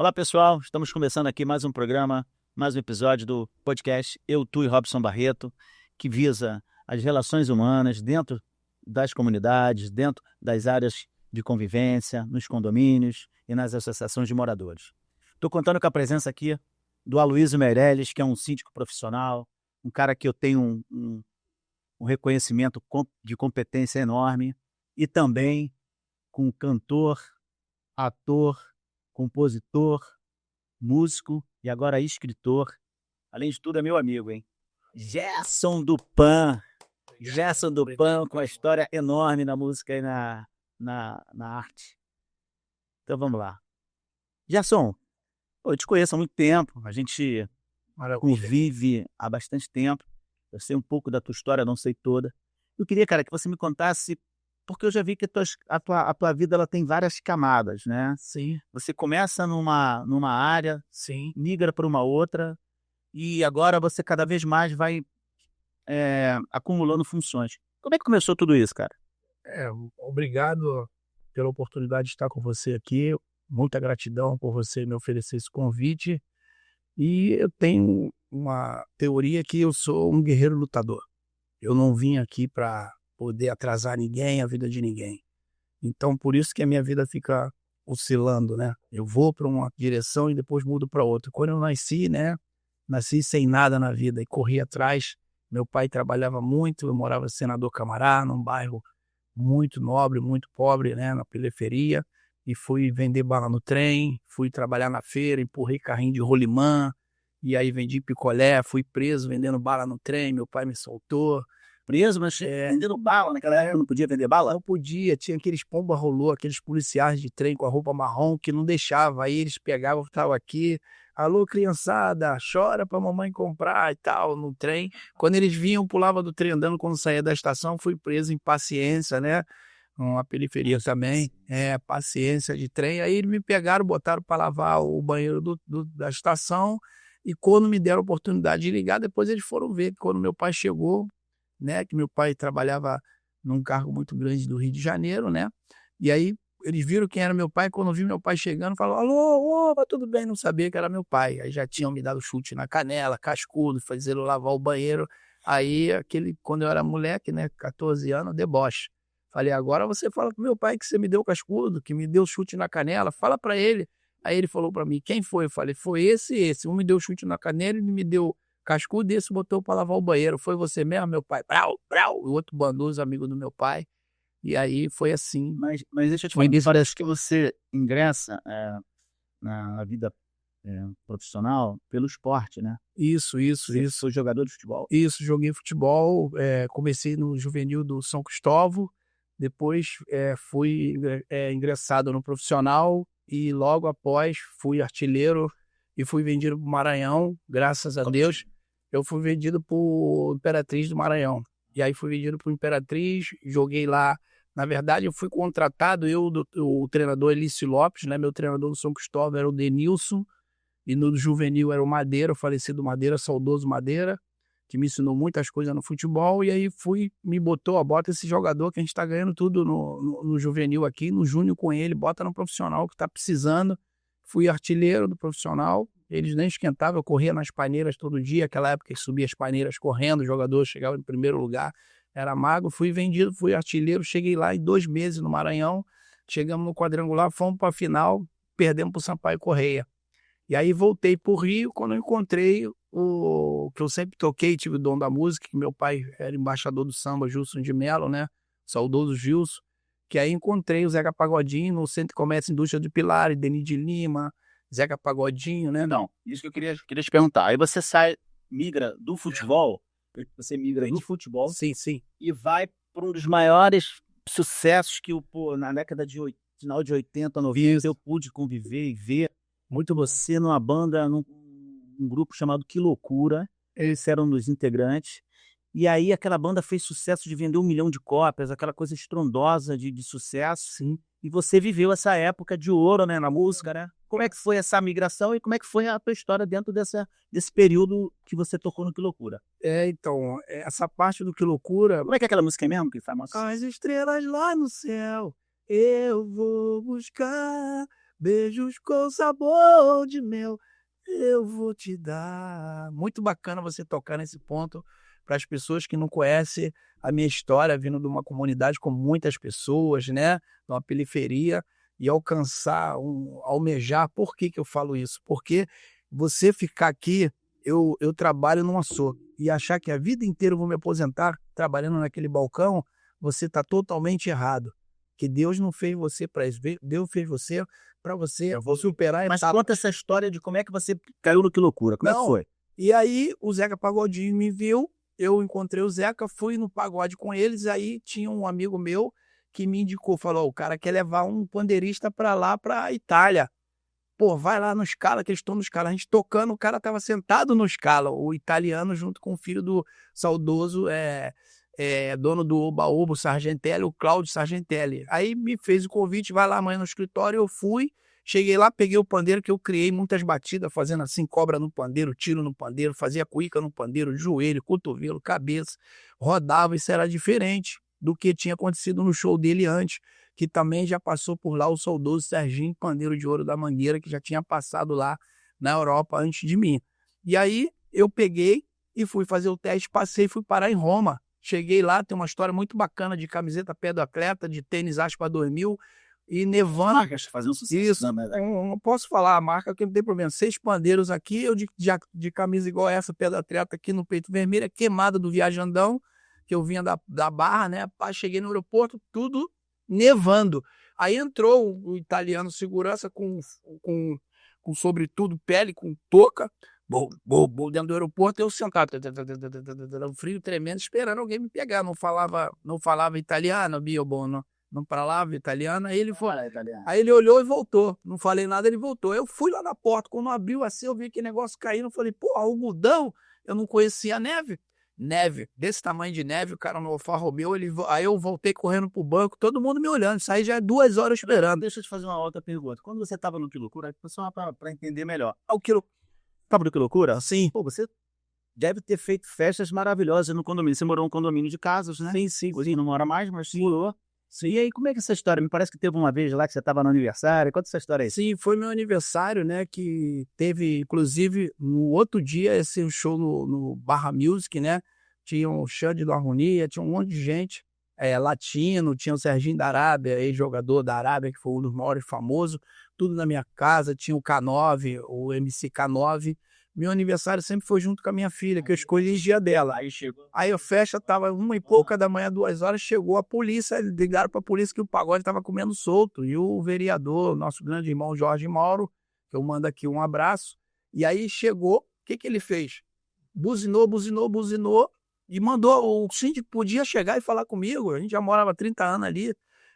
Olá, pessoal. Estamos começando aqui mais um programa, mais um episódio do podcast Eu, Tu e Robson Barreto, que visa as relações humanas dentro das comunidades, dentro das áreas de convivência, nos condomínios e nas associações de moradores. Estou contando com a presença aqui do Aloysio Meirelles, que é um síndico profissional, um cara que eu tenho um reconhecimento de competência enorme, e também com cantor, ator, compositor, músico e agora escritor. Além de tudo, é meu amigo, hein? Gerson do Pan. Gerson do Pan, com uma história enorme na música e na arte. Então vamos lá. Gerson, eu te conheço há muito tempo, a gente convive há bastante tempo. Eu sei um pouco da tua história, não sei toda. Eu queria, cara, que você me contasse, porque eu já vi que a tua vida ela tem várias camadas, né? Sim, Você começa numa área, sim. migra para uma outra, e agora você cada vez mais vai acumulando funções. Como é que começou tudo isso, cara? Obrigado pela oportunidade de estar com você aqui. Muita gratidão por você me oferecer esse convite. E eu tenho uma teoria que eu sou um guerreiro lutador. Eu não vim aqui para poder atrasar ninguém, a vida de ninguém. Então, por isso que a minha vida fica oscilando, né? Eu vou para uma direção e depois mudo para outra. Quando eu nasci, né? Nasci sem nada na vida e corri atrás. Meu pai trabalhava muito, eu morava em Senador Camará, num bairro muito nobre, muito pobre, né, na periferia, e fui vender bala no trem, fui trabalhar na feira, empurrei carrinho de rolimã, e aí vendi picolé, fui preso vendendo bala no trem, meu pai me soltou. Preso, mas vendendo bala naquela época, não podia vender bala? Não podia, tinha aqueles pomba rolô, aqueles policiais de trem com a roupa marrom que não deixava, aí eles pegavam, estavam aqui, alô criançada, chora pra mamãe comprar e tal, no trem. Quando eles vinham, pulava do trem andando, quando saía da estação, fui preso em Paciência, né? Uma periferia também, Paciência de trem. Aí eles me pegaram, botaram para lavar o banheiro da estação, e quando me deram a oportunidade de ligar, depois eles foram ver que quando meu pai chegou, né, que meu pai trabalhava num cargo muito grande do Rio de Janeiro, né, e aí eles viram quem era meu pai. Quando vi meu pai chegando, falaram, alô, opa, tudo bem, não sabia que era meu pai. Aí já tinham me dado chute na canela, cascudo, fazer eu lavar o banheiro. Aí, quando eu era moleque, né, 14 anos, deboche. Falei, agora você fala pro meu pai que você me deu cascudo, que me deu chute na canela, fala pra ele. Aí ele falou pra mim, quem foi? Eu falei, foi esse e esse. Um me deu chute na canela e me deu cascudo, desse botou para lavar o banheiro. Foi você mesmo, meu pai? Brau, brau. O outro bandoso, amigo do meu pai. E aí foi assim. Mas deixa eu te Foi falar, isso. parece que você ingressa na vida profissional pelo esporte, né? Isso. Você foi jogador de futebol. Isso, joguei futebol, comecei no juvenil do São Cristóvão, depois fui ingressado no profissional e logo após fui artilheiro e fui vendido para o Maranhão, graças a Deus. Eu fui vendido para o Imperatriz do Maranhão. E aí fui vendido para o Imperatriz, joguei lá. Na verdade, eu fui contratado, o treinador Elício Lopes, né? Meu treinador do São Cristóvão era o Denilson, e no juvenil era o Madeira, o falecido Madeira, saudoso Madeira, que me ensinou muitas coisas no futebol. E aí bota esse jogador que a gente está ganhando tudo no juvenil aqui, no júnior com ele, bota no profissional que está precisando. Fui artilheiro do profissional, eles nem esquentavam, eu corria nas paineiras todo dia, aquela época que subia as paineiras correndo, o jogador chegava em primeiro lugar, era mago. Fui vendido, fui artilheiro, cheguei lá em 2 meses no Maranhão, chegamos no quadrangular, fomos para a final, perdemos para o Sampaio Correia. E aí voltei para o Rio, quando eu encontrei o que eu sempre toquei, tive o dom da música, que meu pai era embaixador do samba, Gilson de Mello, né? Saudoso Gilson. Que aí encontrei o Zeca Pagodinho no Centro de Comércio e Indústria de Pilares, Denis de Lima, Zeca Pagodinho, né? Não, isso que eu queria te perguntar. Aí você migra do futebol, do futebol Sim. e vai para um dos maiores sucessos que na década final de 80, 90, eu pude conviver e ver muito você numa banda, num grupo chamado Que Loucura. Eles eram um dos integrantes. E aí aquela banda fez sucesso de vender 1 milhão de cópias, aquela coisa estrondosa de sucesso. Sim. E você viveu essa época de ouro, né, na música, né? Como é que foi essa migração e como é que foi a tua história dentro desse período que você tocou no Que Loucura? Então, essa parte do Que Loucura... Como é que é aquela música mesmo que faz? As estrelas lá no céu, eu vou buscar beijos com sabor de mel, eu vou te dar. Muito bacana você tocar nesse ponto para as pessoas que não conhecem a minha história, vindo de uma comunidade com muitas pessoas, né, de uma periferia, e almejar. Por que que eu falo isso? Porque você ficar aqui, eu trabalho num açougue, e achar que a vida inteira eu vou me aposentar trabalhando naquele balcão, você está totalmente errado. Que Deus não fez você para isso, Deus fez você para você superar Mas etapas. conta essa história de como é que você caiu no Que Loucura. Como é que Não, foi? e aí o Zeca Pagodinho me viu, eu encontrei o Zeca, fui no pagode com eles, aí tinha um amigo meu que me indicou, falou: "Ó, o cara quer levar um pandeirista para lá, para Itália. Pô, vai lá no Scala, que eles estão no Scala". A gente tocando, o cara estava sentado no Scala, o italiano, junto com o filho do saudoso, dono do Oba-Oba, o Sargentelli, o Cláudio Sargentelli. Aí me fez o convite: "Vai lá amanhã no escritório". Eu fui, cheguei lá, peguei o pandeiro, que eu criei muitas batidas, fazendo assim, cobra no pandeiro, tiro no pandeiro, fazia cuíca no pandeiro, joelho, cotovelo, cabeça, rodava. Isso era diferente do que tinha acontecido no show dele antes, que também já passou por lá o saudoso Serginho Pandeiro de Ouro da Mangueira, que já tinha passado lá na Europa antes de mim. E aí eu peguei e fui fazer o teste, passei e fui parar em Roma. Cheguei lá, tem uma história muito bacana de camiseta pé do atleta, de tênis Aspa 2000 e nevando. Marcas fazendo sucesso. Isso, Não, mas- eu não posso falar a marca, porque não tem problema. 6 pandeiros aqui, eu de camisa igual essa, pé do atleta aqui no peito vermelho, queimada do Viajandão, que eu vinha da Barra, né? Pá, cheguei no aeroporto, tudo nevando. Aí entrou o italiano segurança com sobretudo, pele, com touca, dentro do aeroporto, eu sentado, um frio tremendo, esperando alguém me pegar. Não falava italiano, Biobono, não falava italiano. Aí ele foi, aí ele olhou e voltou. Não falei nada, ele voltou. Eu fui lá na porta, quando abriu assim, eu vi aquele negócio caindo, eu falei: "Pô, algodão". Eu não conhecia a neve. Neve, desse tamanho de neve, o cara no Alfa Romeo, aí eu voltei correndo pro banco, todo mundo me olhando, isso aí já é 2 horas esperando. Deixa eu te fazer uma outra pergunta. Quando você estava no Que Loucura, só para entender melhor. O quilo, Estava no Que Loucura? sim, Pô, você deve ter feito festas maravilhosas no condomínio. Você morou num condomínio de casas, né? sim, Hoje não mora mais, mas morou. E aí, como é que é essa história? Me parece que teve uma vez lá que você estava no aniversário. Conta essa história aí. sim, foi meu aniversário, né, que teve, inclusive, no outro dia, esse show no Barra Music, né, tinha o Xande do Harmonia, tinha um monte de gente, latino, tinha o Serginho da Arábia, ex-jogador da Arábia, que foi um dos maiores famosos, tudo na minha casa, tinha o K9, o MC K9. Meu aniversário sempre foi junto com a minha filha, que eu escolhi o dia dela. Aí chegou. Aí a festa tava 1h pouca da manhã, 2 horas, chegou a polícia, ligaram para a polícia que o pagode estava comendo solto, e o vereador, nosso grande irmão Jorge Mauro, que eu mando aqui um abraço, e aí chegou, o que que ele fez? Buzinou, e mandou, o síndico podia chegar e falar comigo, a gente já morava 30 anos ali,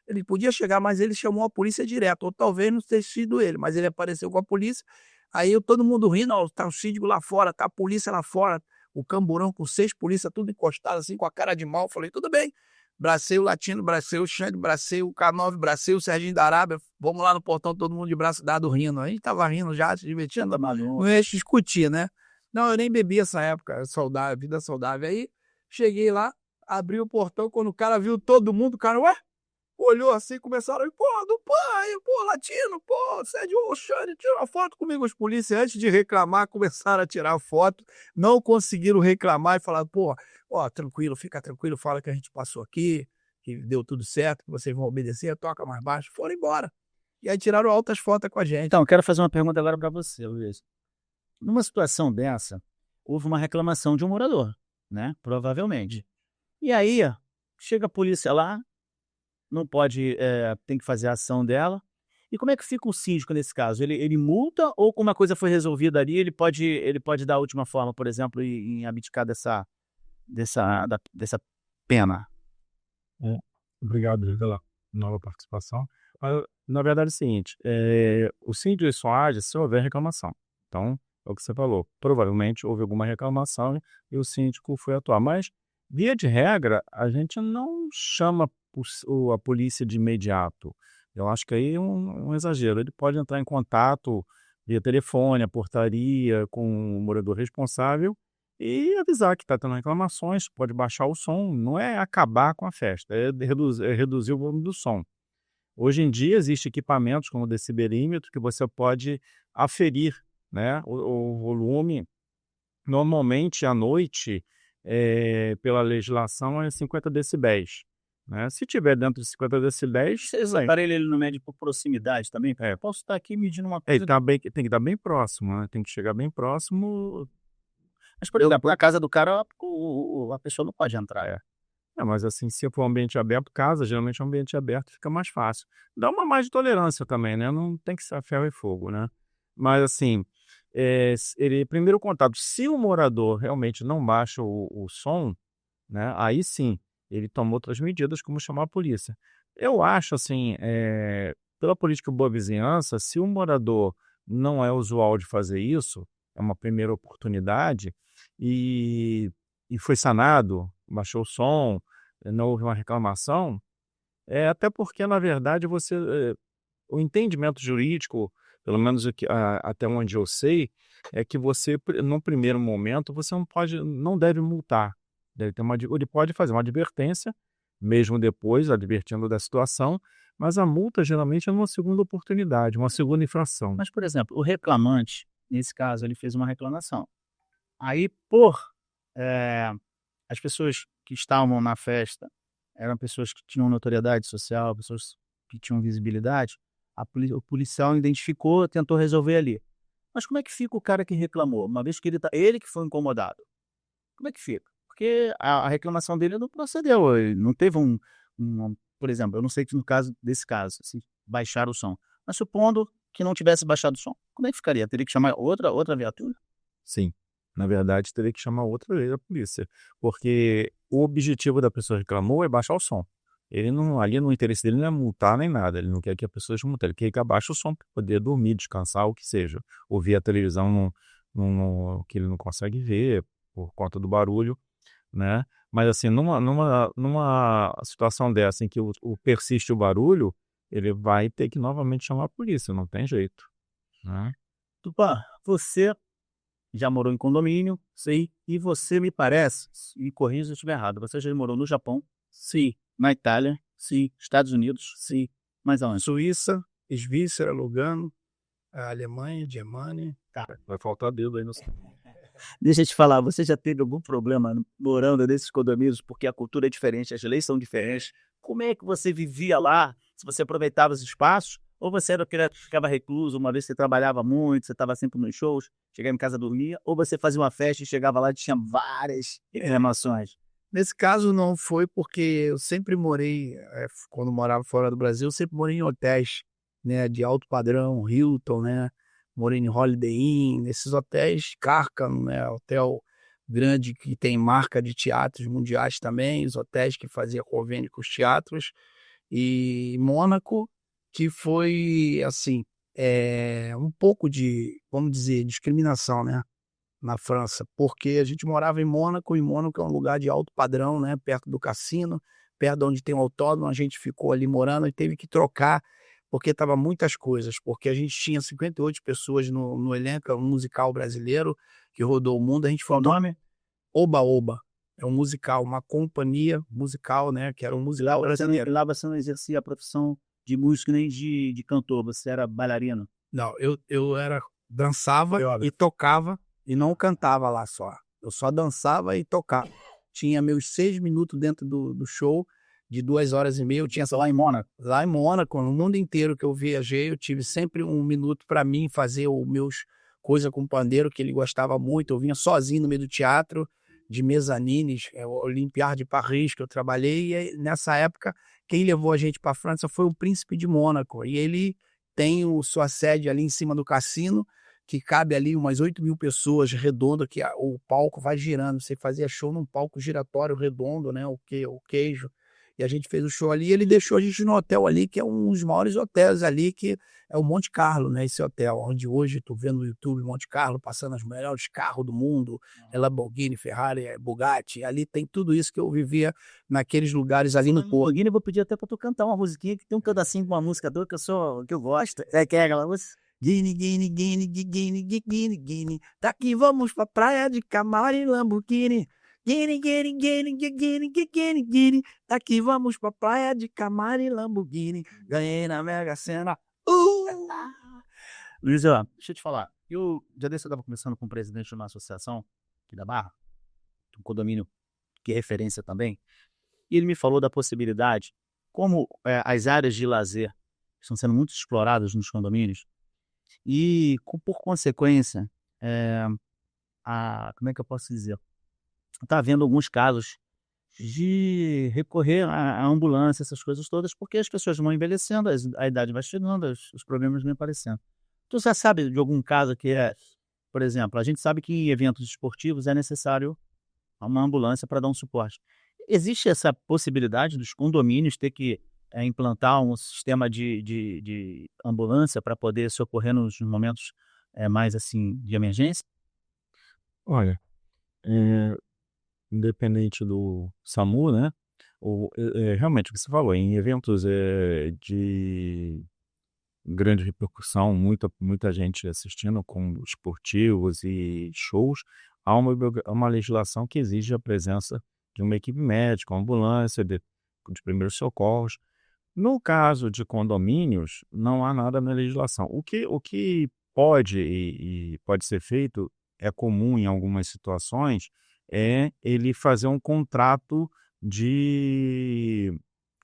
ele podia chegar, mas ele chamou a polícia direto, ou talvez não tenha sido ele, mas ele apareceu com a polícia. Aí todo mundo rindo: "Ó, tá o síndico lá fora, tá a polícia lá fora", o camburão com 6 polícia, tudo encostado assim, com a cara de mal. Falei: "Tudo bem". Bracei o Latino, bracei o Xande, bracei o K9, bracei o Serginho da Arábia, vamos lá no portão, todo mundo de braço dado rindo. A gente tava rindo já, se divertindo, não ia discutir, né? Não, eu nem bebi essa época, saudável, vida saudável. Aí cheguei lá, abri o portão, quando o cara viu todo mundo, o cara, ué? Olhou assim, começaram a, pô, do pai, pô, Latino, pô, Sérgio, ô, Xande, tira uma foto comigo. Os polícias, antes de reclamar, começaram a tirar foto, não conseguiram reclamar e falaram: "Pô, ó, tranquilo, fica tranquilo, fala que a gente passou aqui, que deu tudo certo, que vocês vão obedecer, toca mais baixo". Foram embora. E aí tiraram altas fotos com a gente. Então, quero fazer uma pergunta agora para você, Luiz. Numa situação dessa, houve uma reclamação de um morador, né? Provavelmente. E aí, chega a polícia lá, não pode, tem que fazer a ação dela. E como é que fica o síndico nesse caso? Ele multa ou como a coisa foi resolvida ali, ele pode dar a última forma, por exemplo, em abdicar dessa pena? Obrigado pela nova participação. Mas, na verdade, é o seguinte, o síndico ele só age se houver reclamação. Então, é o que você falou, provavelmente houve alguma reclamação e o síndico foi atuar. Mas, via de regra, a gente não chama a polícia de imediato. Eu acho que aí é um exagero. Ele pode entrar em contato via telefone, a portaria, com o morador responsável e avisar que está tendo reclamações, pode baixar o som, não é acabar com a festa, é reduzir o volume do som. Hoje em dia existem equipamentos como o decibelímetro que você pode aferir, né, o volume. Normalmente à noite, pela legislação, é 50 decibéis, né. Se tiver dentro de 50 decibéis, Esse aparelho ele não mede por proximidade também? É. Eu posso estar aqui medindo uma ele coisa. tem que estar bem próximo, né, tem que chegar bem próximo. Mas, por exemplo, na casa do cara, a pessoa não pode entrar. É. Mas assim, se for um ambiente aberto, casa, geralmente é um ambiente aberto, fica mais fácil. Dá uma mais de tolerância também, né, não tem que ser a ferro e fogo, né. Mas assim, primeiro contato, se o morador realmente não baixa o som, né, aí sim, ele toma outras medidas, como chamar a polícia. Eu acho assim, pela política boa vizinhança, se o morador não é usual de fazer isso, é uma primeira oportunidade, e foi sanado, baixou o som, não houve uma reclamação, até porque na verdade o entendimento jurídico, pelo menos até onde eu sei, é que você, no primeiro momento, você não deve multar. Deve ter ele pode fazer uma advertência, mesmo depois, advertindo da situação, mas a multa geralmente é numa segunda oportunidade, uma segunda infração. Mas, por exemplo, o reclamante, nesse caso, ele fez uma reclamação. Aí, as pessoas que estavam na festa eram pessoas que tinham notoriedade social, pessoas que tinham visibilidade, o policial identificou, tentou resolver ali. Mas como é que fica o cara que reclamou? Uma vez que ele que foi incomodado, como é que fica? Porque a reclamação dele não procedeu, ele não teve por exemplo, eu não sei que no caso desse caso, se baixaram o som, mas supondo que não tivesse baixado o som, como é que ficaria? Teria que chamar outra viatura? Sim, na verdade teria que chamar outra vez a polícia, porque o objetivo da pessoa que reclamou é baixar o som. Ele não, ali no interesse dele não é multar nem nada, ele não quer que a pessoa seja multada, ele quer que abaixe o som para poder dormir, descansar, o que seja, ouvir a televisão que ele não consegue ver por conta do barulho, né. Mas assim, numa situação dessa em que persiste o barulho, ele vai ter que novamente chamar a polícia, não tem jeito, né. Tupã, você já morou em condomínio, sei, e você me parece, me corrija se eu estiver errado, você já morou no Japão? Sim. Na Itália? Sim. Estados Unidos? Sim. Mais aonde? Suíça, Svícera, Lugano, a Alemanha, Germânia. Vai faltar dedo aí no Deixa eu te falar, você já teve algum problema morando nesses condomínios, porque a cultura é diferente, as leis são diferentes? Como é que você vivia lá? Se você aproveitava os espaços? Ou você era aquele que ficava recluso, uma vez você trabalhava muito, você estava sempre nos shows, chegava em casa dormia? Ou você fazia uma festa e chegava lá e tinha várias reclamações? Nesse caso não foi porque eu sempre morei, quando morava fora do Brasil, eu sempre morei em hotéis, né, de alto padrão, Hilton, né, morei em Holiday Inn, nesses hotéis Carcan, né, hotel grande que tem marca de teatros mundiais também, os hotéis que faziam convênio com os teatros, e Mônaco, que foi, assim, um pouco de, vamos dizer, discriminação, né, na França, porque a gente morava em Mônaco, e Mônaco é um lugar de alto padrão, né, perto do cassino, perto de onde tem um autódromo, a gente ficou ali morando e teve que trocar, porque estava muitas coisas, porque a gente tinha 58 pessoas no elenco, é um musical brasileiro que rodou o mundo, a gente foi... Qual o nome? Oba Oba, é um musical, uma companhia musical, né, que era um musical brasileiro. Lá você não exercia a profissão de músico nem de cantor, você era bailarino? Não, eu dançava e tocava, e não cantava lá só. Eu só dançava e tocava. Tinha meus 6 minutos dentro do show, de 2 horas e meia. Eu tinha Lá em Mônaco? Lá em Mônaco, no mundo inteiro que eu viajei, eu tive sempre 1 minuto para mim fazer os meus coisa com pandeiro, que ele gostava muito. Eu vinha sozinho no meio do teatro, de mezanines, o Olympiade de Paris, que eu trabalhei. E aí, nessa época, quem levou a gente para a França foi o príncipe de Mônaco. E ele tem sua sede ali em cima do cassino, que cabe ali umas 8.000 pessoas, redondo, que o palco vai girando. Você fazia show num palco giratório redondo, né? O queijo. E a gente fez o show ali, e ele deixou a gente no hotel ali, que é um dos maiores hotéis ali, que é o Monte Carlo, né? Esse hotel, onde hoje tu vê no YouTube Monte Carlo, passando os melhores carros do mundo, é Lamborghini, Ferrari, Bugatti. Ali tem tudo isso que eu vivia naqueles lugares ali no Porto. Lamborghini, eu vou pedir até pra tu cantar uma musiquinha, que tem um pedacinho de uma música tua que eu gosto. É que é aquela música? Guine, Guine, Guine, Guine, Guine, Guine. Daqui vamos pra praia de Camaro e Lamborghini. Guine. Daqui vamos pra praia de Camaro e Lamborghini. Ganhei na Mega Sena. Luiz, ó, deixa eu te falar. Eu já desse eu estava conversando com o presidente de uma associação aqui da Barra, um condomínio que é referência também, e ele me falou da possibilidade, como as áreas de lazer estão sendo muito exploradas nos condomínios, e por consequência, como é que eu posso dizer? Está havendo alguns casos de recorrer à ambulância, essas coisas todas, porque as pessoas vão envelhecendo, a idade vai chegando, os problemas vão aparecendo. Tu já sabe de algum caso que por exemplo, a gente sabe que em eventos esportivos é necessário uma ambulância para dar um suporte. Existe essa possibilidade dos condomínios ter que implantar um sistema de ambulância para poder socorrer nos momentos mais assim de emergência? Olha, independente do SAMU, né? Realmente, o que você falou, em eventos de grande repercussão, muita gente assistindo com esportivos e shows, há uma legislação que exige a presença de uma equipe médica, uma ambulância de primeiros socorros. No caso de condomínios, não há nada na legislação. O que pode e pode ser feito, é comum em algumas situações, é ele fazer um contrato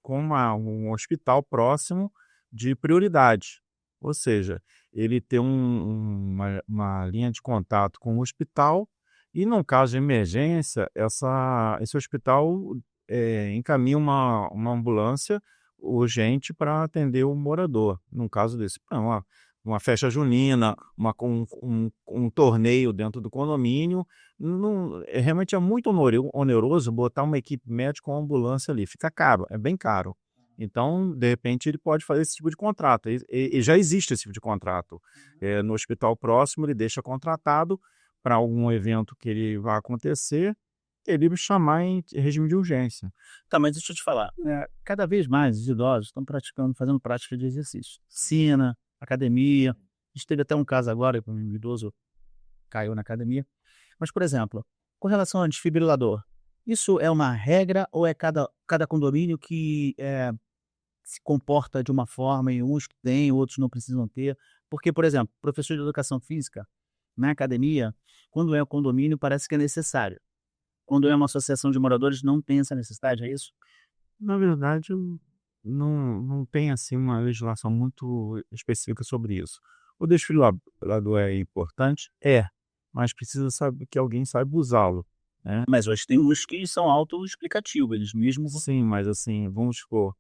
com um hospital próximo de prioridade. Ou seja, ele ter uma linha de contato com o hospital e, no caso de emergência, esse hospital encaminha uma ambulância urgente para atender o morador. No caso desse, uma festa junina, um torneio dentro do condomínio, realmente é muito oneroso botar uma equipe médica com uma ambulância ali. Fica caro, é bem caro. Então, de repente, ele pode fazer esse tipo de contrato. E já existe esse tipo de contrato. No hospital próximo, ele deixa contratado para algum evento que ele vai acontecer, ele chamar em regime de urgência. Tá, mas deixa eu te falar. Cada vez mais os idosos estão fazendo prática de exercício. Piscina, academia. A gente teve até um caso agora que um idoso caiu na academia. Mas, por exemplo, com relação ao desfibrilador, isso é uma regra ou é cada condomínio que se comporta de uma forma e uns têm, outros não precisam ter? Porque, por exemplo, professor de educação física na academia, quando é um condomínio, parece que é necessário. Quando é uma associação de moradores, não tem essa necessidade, é isso? Na verdade, não tem assim uma legislação muito específica sobre isso. O desfibrilador é importante? Mas precisa saber que alguém saiba usá-lo, né? Mas hoje tem uns que são autoexplicativos, eles mesmos. Sim, mas assim, vamos supor,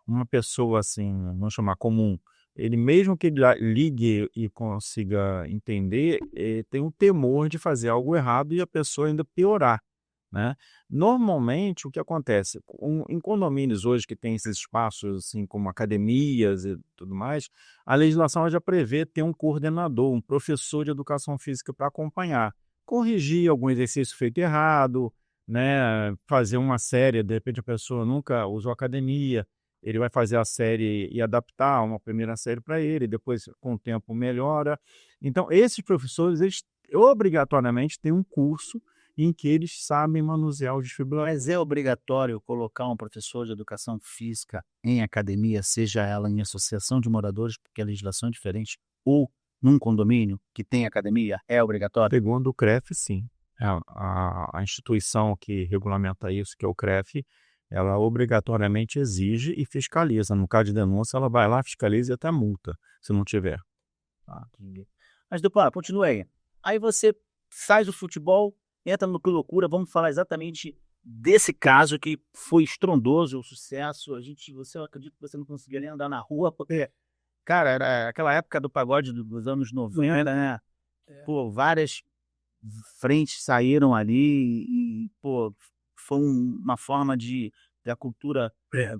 uma pessoa assim, vamos chamar comum, ele mesmo que ele ligue e consiga entender, tem um temor de fazer algo errado e a pessoa ainda piorar, né? Normalmente, o que acontece? Em condomínios hoje que tem esses espaços, assim, como academias e tudo mais, a legislação já prevê ter um coordenador, um professor de educação física para acompanhar, corrigir algum exercício feito errado, né? Fazer uma série, de repente a pessoa nunca usou academia, ele vai fazer a série e adaptar uma primeira série para ele, depois com o tempo melhora. Então, esses professores, eles obrigatoriamente têm um curso em que eles sabem manusear o desfibrilador. Mas é obrigatório colocar um professor de educação física em academia, seja ela em associação de moradores, porque a legislação é diferente, ou num condomínio que tem academia, é obrigatório? Segundo o CREF, sim. A instituição que regulamenta isso, que é o CREF, ela obrigatoriamente exige e fiscaliza. No caso de denúncia, ela vai lá, fiscaliza e até multa, se não tiver. Entendi. Mas, Dupla, continua aí. Aí você sai do futebol, entra no Que Loucura, vamos falar exatamente desse caso que foi estrondoso, o sucesso. Eu acredito que você não conseguia nem andar na rua, porque, cara, era aquela época do pagode dos anos 90, né? Pô, várias frentes saíram ali e, pô, foi uma forma da cultura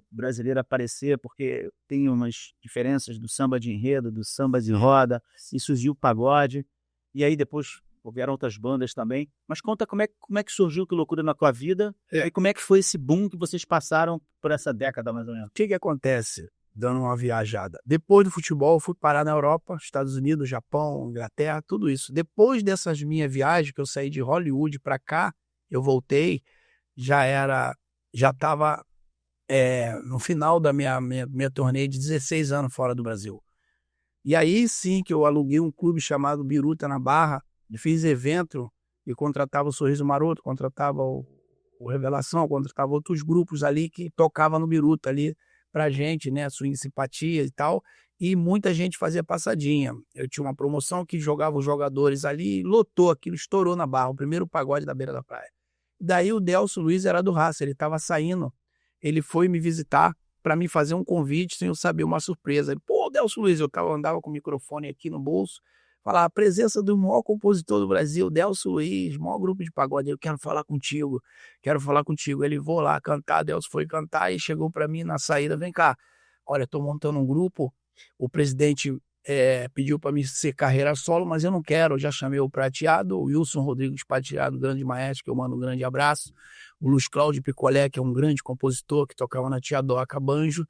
brasileira aparecer, porque tem umas diferenças do samba de enredo, do samba de roda, e surgiu o pagode, e aí depois houveram outras bandas também. Mas conta como é que surgiu o Que Loucura na tua vida, e como é que foi esse boom que vocês passaram por essa década, mais ou menos? O que acontece? Dando uma viajada. Depois do futebol, fui parar na Europa, Estados Unidos, Japão, Inglaterra, tudo isso. Depois dessas minhas viagens, que eu saí de Hollywood para cá, eu voltei, já estava no final da minha turnê de 16 anos fora do Brasil. E aí sim que eu aluguei um clube chamado Biruta na Barra, fiz evento e contratava o Sorriso Maroto, contratava o Revelação, contratava outros grupos ali que tocavam no Biruta ali pra gente, né, Swing Simpatia e tal, e muita gente fazia passadinha. Eu tinha uma promoção que jogava os jogadores ali, lotou aquilo, estourou na Barra, o primeiro pagode da beira da praia. Daí o Delcio Luiz era do Raça, ele estava saindo, ele foi me visitar para me fazer um convite sem eu saber, uma surpresa. Ele, pô, Delcio Luiz, andava com o microfone aqui no bolso, falar a presença do maior compositor do Brasil, Delcio Luiz, maior grupo de pagode, eu quero falar contigo. Ele, vou lá cantar, Delcio foi cantar e chegou para mim na saída, vem cá, olha, estou montando um grupo, o presidente pediu para mim ser carreira solo, mas eu não quero, eu já chamei o Prateado, o Wilson Rodrigues Prateado, grande maestro, que eu mando um grande abraço, o Luiz Cláudio Picolé, que é um grande compositor, que tocava na Tia Doca Banjo,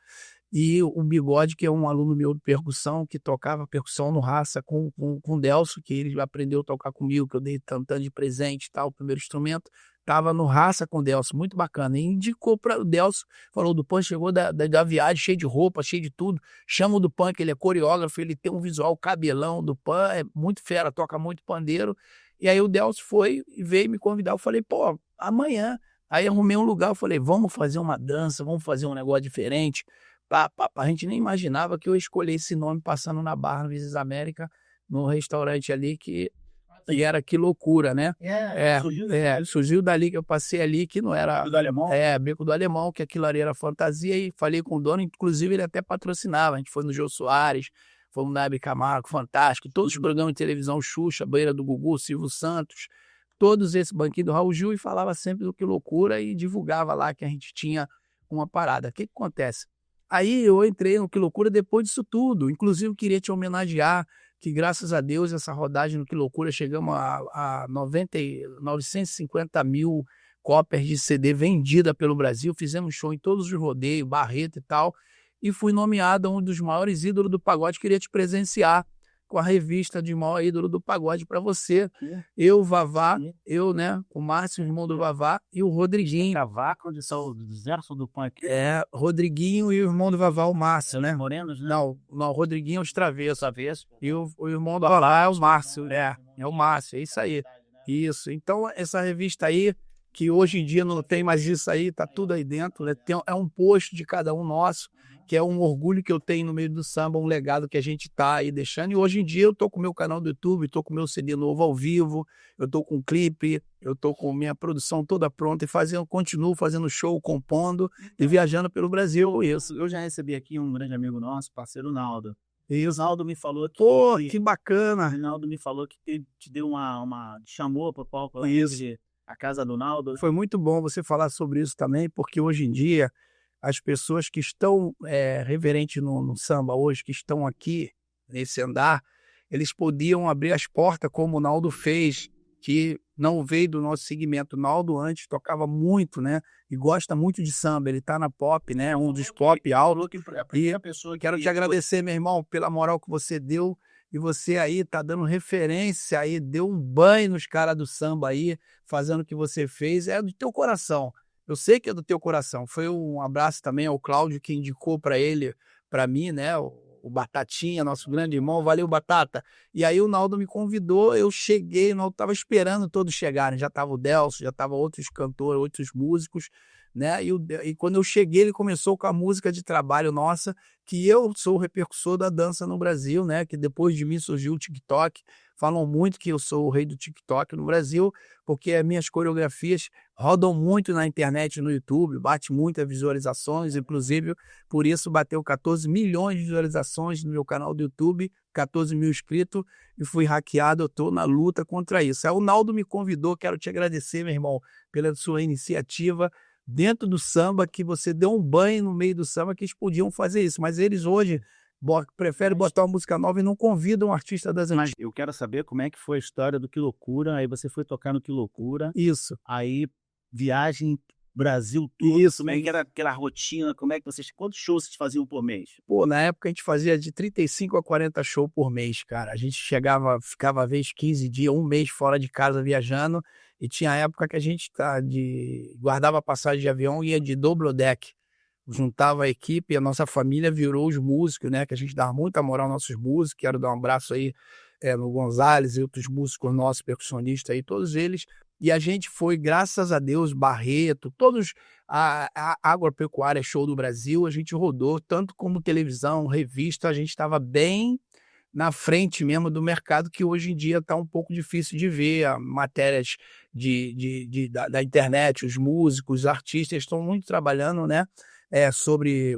e o Bigode, que é um aluno meu de percussão, que tocava percussão no Raça com o Delcio, que ele aprendeu a tocar comigo, que eu dei tanto de presente e tal, o primeiro instrumento, estava no Raça com o Delcio, muito bacana, e indicou para o Delcio, falou, do Pan chegou da viagem, cheio de roupa, cheio de tudo, chama o do Pan, que ele é coreógrafo, ele tem um visual cabelão do Pan, é muito fera, toca muito pandeiro, e aí o Delcio foi e veio me convidar, eu falei, pô, amanhã, aí arrumei um lugar, eu falei, vamos fazer uma dança, vamos fazer um negócio diferente, a gente nem imaginava que eu escolhi esse nome passando na Barra, no Visas América, no restaurante ali, e era Que Loucura, né? Surgiu dali que eu passei ali, que não era... Beco do Alemão? Beco do Alemão, que aquilo ali era fantasia, e falei com o dono, inclusive ele até patrocinava, a gente foi no Jô Soares, fomos na Hebe Camargo, Fantástico, todos os programas de televisão, Xuxa, Beira do Gugu, Silvio Santos, todos esses banquinhos do Raul Gil, e falava sempre do Que Loucura, e divulgava lá que a gente tinha uma parada. O que acontece? Aí eu entrei no Que Loucura depois disso tudo, inclusive queria te homenagear, que graças a Deus essa rodagem no Que Loucura chegamos a 950 mil cópias de CD vendida pelo Brasil, fizemos show em todos os rodeios, Barreto e tal, e fui nomeado um dos maiores ídolos do pagode, queria te presenciar com a revista de maior ídolo do pagode para você. Eu, Vavá, eu, né, o Márcio, o irmão do Vavá, e o Rodriguinho. Cavaco, de São Zerson do Punk. Rodriguinho e o irmão do Vavá, o Márcio, né? Morenos, né? Não, o Rodriguinho é os Travessos. E o irmão do Vavá é o Márcio, é o Márcio, é isso aí. Isso, então essa revista aí, que hoje em dia não tem mais isso aí, tá tudo aí dentro, né? É um post de cada um nosso, que é um orgulho que eu tenho no meio do samba, um legado que a gente tá aí deixando, e hoje em dia eu tô com o meu canal do YouTube, tô com o meu CD novo ao vivo, eu tô com um clipe, eu tô com minha produção toda pronta e continuo fazendo show, compondo e viajando pelo Brasil. Isso. Eu já recebi aqui um grande amigo nosso, parceiro Naldo. E o Naldo me falou que... Pô, que bacana! O Naldo me falou que te deu chamou para o palco a casa do Naldo. Foi muito bom você falar sobre isso também, porque hoje em dia as pessoas que estão reverentes no samba hoje, que estão aqui nesse andar, eles podiam abrir as portas como o Naldo fez, que não veio do nosso segmento. O Naldo antes tocava muito, né? E gosta muito de samba, ele tá na pop, né? Um dos pop alto. E quero te agradecer, meu irmão, pela moral que você deu. E você aí tá dando referência aí, deu um banho nos caras do samba aí, fazendo o que você fez. É do teu coração. Eu sei que é do teu coração. Foi um abraço também ao Cláudio, que indicou para mim, né? O Batatinha, nosso grande irmão. Valeu, Batata. E aí o Naldo me convidou, eu cheguei, o Naldo estava esperando todos chegarem. Já estava o Delcio, já estava outros cantores, outros músicos, né? E quando eu cheguei, ele começou com a música de trabalho nossa, que eu sou o repercussor da dança no Brasil, né? Que depois de mim surgiu o TikTok. Falam muito que eu sou o rei do TikTok no Brasil, porque as minhas coreografias rodam muito na internet, no YouTube, bate muitas visualizações, inclusive por isso bateu 14 milhões de visualizações no meu canal do YouTube, 14 mil inscritos, e fui hackeado, eu estou na luta contra isso. Aí o Naldo me convidou, quero te agradecer, meu irmão, pela sua iniciativa dentro do samba, que você deu um banho no meio do samba, que eles podiam fazer isso, mas eles hoje preferem botar uma música nova e não convidam um artista das antigas. Eu quero saber como é que foi a história do Que Loucura, aí você foi tocar no Que Loucura. Isso. Aí, viagem Brasil todo. Isso. Como é que era aquela rotina, quantos shows vocês faziam por mês? Pô, na época a gente fazia de 35 a 40 shows por mês, cara. A gente ficava às vezes 15 dias, um mês fora de casa viajando, E tinha a época que a gente guardava passagem de avião e ia de doblodeck. Juntava a equipe e a nossa família virou os músicos, né? Que a gente dava muita moral aos nossos músicos. Quero dar um abraço aí no Gonzalez e outros músicos nossos, percussionistas aí, todos eles. E a gente foi, graças a Deus, Barreto, todos, a Agropecuária Show do Brasil, a gente rodou, tanto como televisão, revista, a gente estava bem na frente mesmo do mercado, que hoje em dia está um pouco difícil de ver. Matérias da internet, os músicos, os artistas estão muito trabalhando, né? Sobre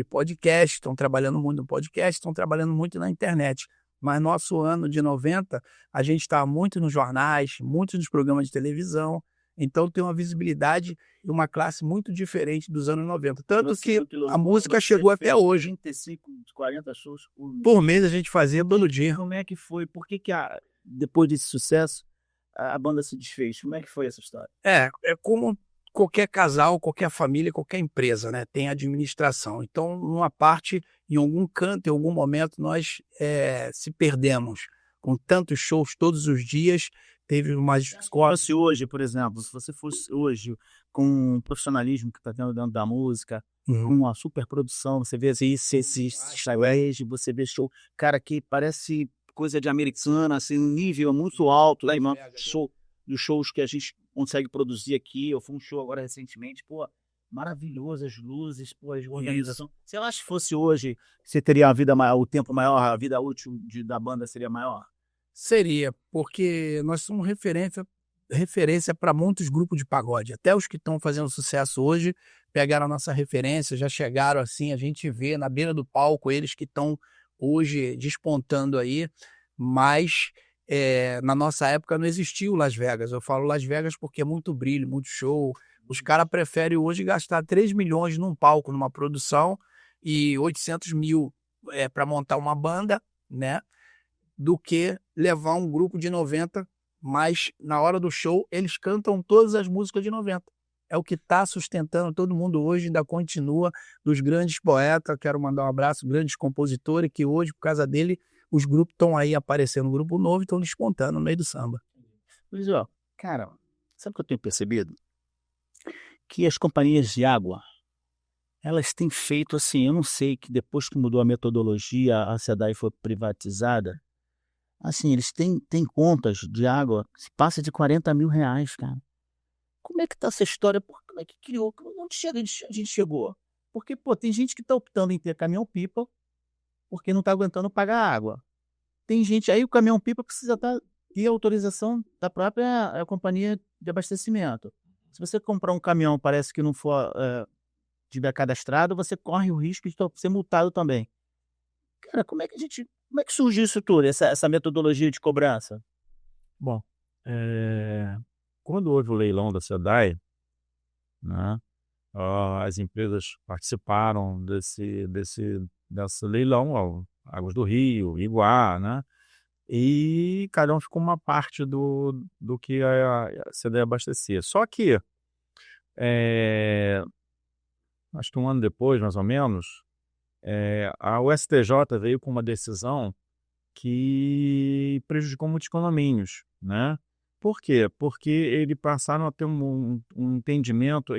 podcast, estão trabalhando muito no podcast, estão trabalhando muito na internet. Mas nosso ano de 90, a gente está muito nos jornais, muito nos programas de televisão, então tem uma visibilidade e uma classe muito diferente dos anos 90. Tanto que a música chegou até hoje. 35, 40 shows por mês a gente fazia todo dia. Como é que foi? Por que depois desse sucesso, a banda se desfez? Como é que foi essa história? É como qualquer casal, qualquer família, qualquer empresa, né? Tem administração. Então, numa parte, em algum canto, em algum momento, nós se perdemos. Com tantos shows todos os dias, teve umas... Se fosse hoje, por exemplo, se você fosse hoje com o profissionalismo que está tendo dentro da música, com uma super produção, você vê esses showways, você vê show, cara, que parece coisa de americana, assim, um nível muito alto, né, irmão? Dos shows que a gente consegue produzir aqui. Eu fui um show agora recentemente, pô, maravilhoso, as luzes, pô, a organização. Se eu acho que fosse hoje, você teria uma vida maior, o tempo maior, a vida útil da banda seria maior? Seria, porque nós somos referência para muitos grupos de pagode. Até os que estão fazendo sucesso hoje pegaram a nossa referência, já chegaram assim, a gente vê na beira do palco eles que estão hoje despontando aí, mas na nossa época não existia o Las Vegas. Eu falo Las Vegas porque é muito brilho, muito show. Os caras preferem hoje gastar 3 milhões num palco, numa produção, e 800 mil para montar uma banda, né? Do que levar um grupo de 90, mas na hora do show eles cantam todas as músicas de 90. É o que está sustentando todo mundo hoje, ainda continua, dos grandes poetas. Quero mandar um abraço, grandes compositores, que hoje, por causa dele, os grupos estão aí aparecendo, um grupo novo, e estão despontando no meio do samba. Luiz, cara, sabe o que eu tenho percebido? Que as companhias de água, elas têm feito assim, eu não sei, que depois que mudou a metodologia, a SEDAI foi privatizada, assim, eles têm contas de água que passa de 40 mil reais, cara. Como é que tá essa história? Como é que criou? Onde a gente chegou? Porque, pô, tem gente que tá optando em ter caminhão-pipa porque não tá aguentando pagar água. Tem gente aí, o caminhão-pipa precisa ter autorização da própria companhia de abastecimento. Se você comprar um caminhão, parece que não for tiver cadastrado, você corre o risco de ser multado também. Cara, como é que surgiu isso tudo, essa metodologia de cobrança? Bom, quando houve o leilão da SEDAI, né, as empresas participaram desse leilão, Águas do Rio, Iguá, né, e cada um ficou uma parte do que a SEDAI abastecia. Só que, acho que um ano depois, mais ou menos, o STJ veio com uma decisão que prejudicou muitos condomínios, né? Por quê? Porque eles passaram a ter um entendimento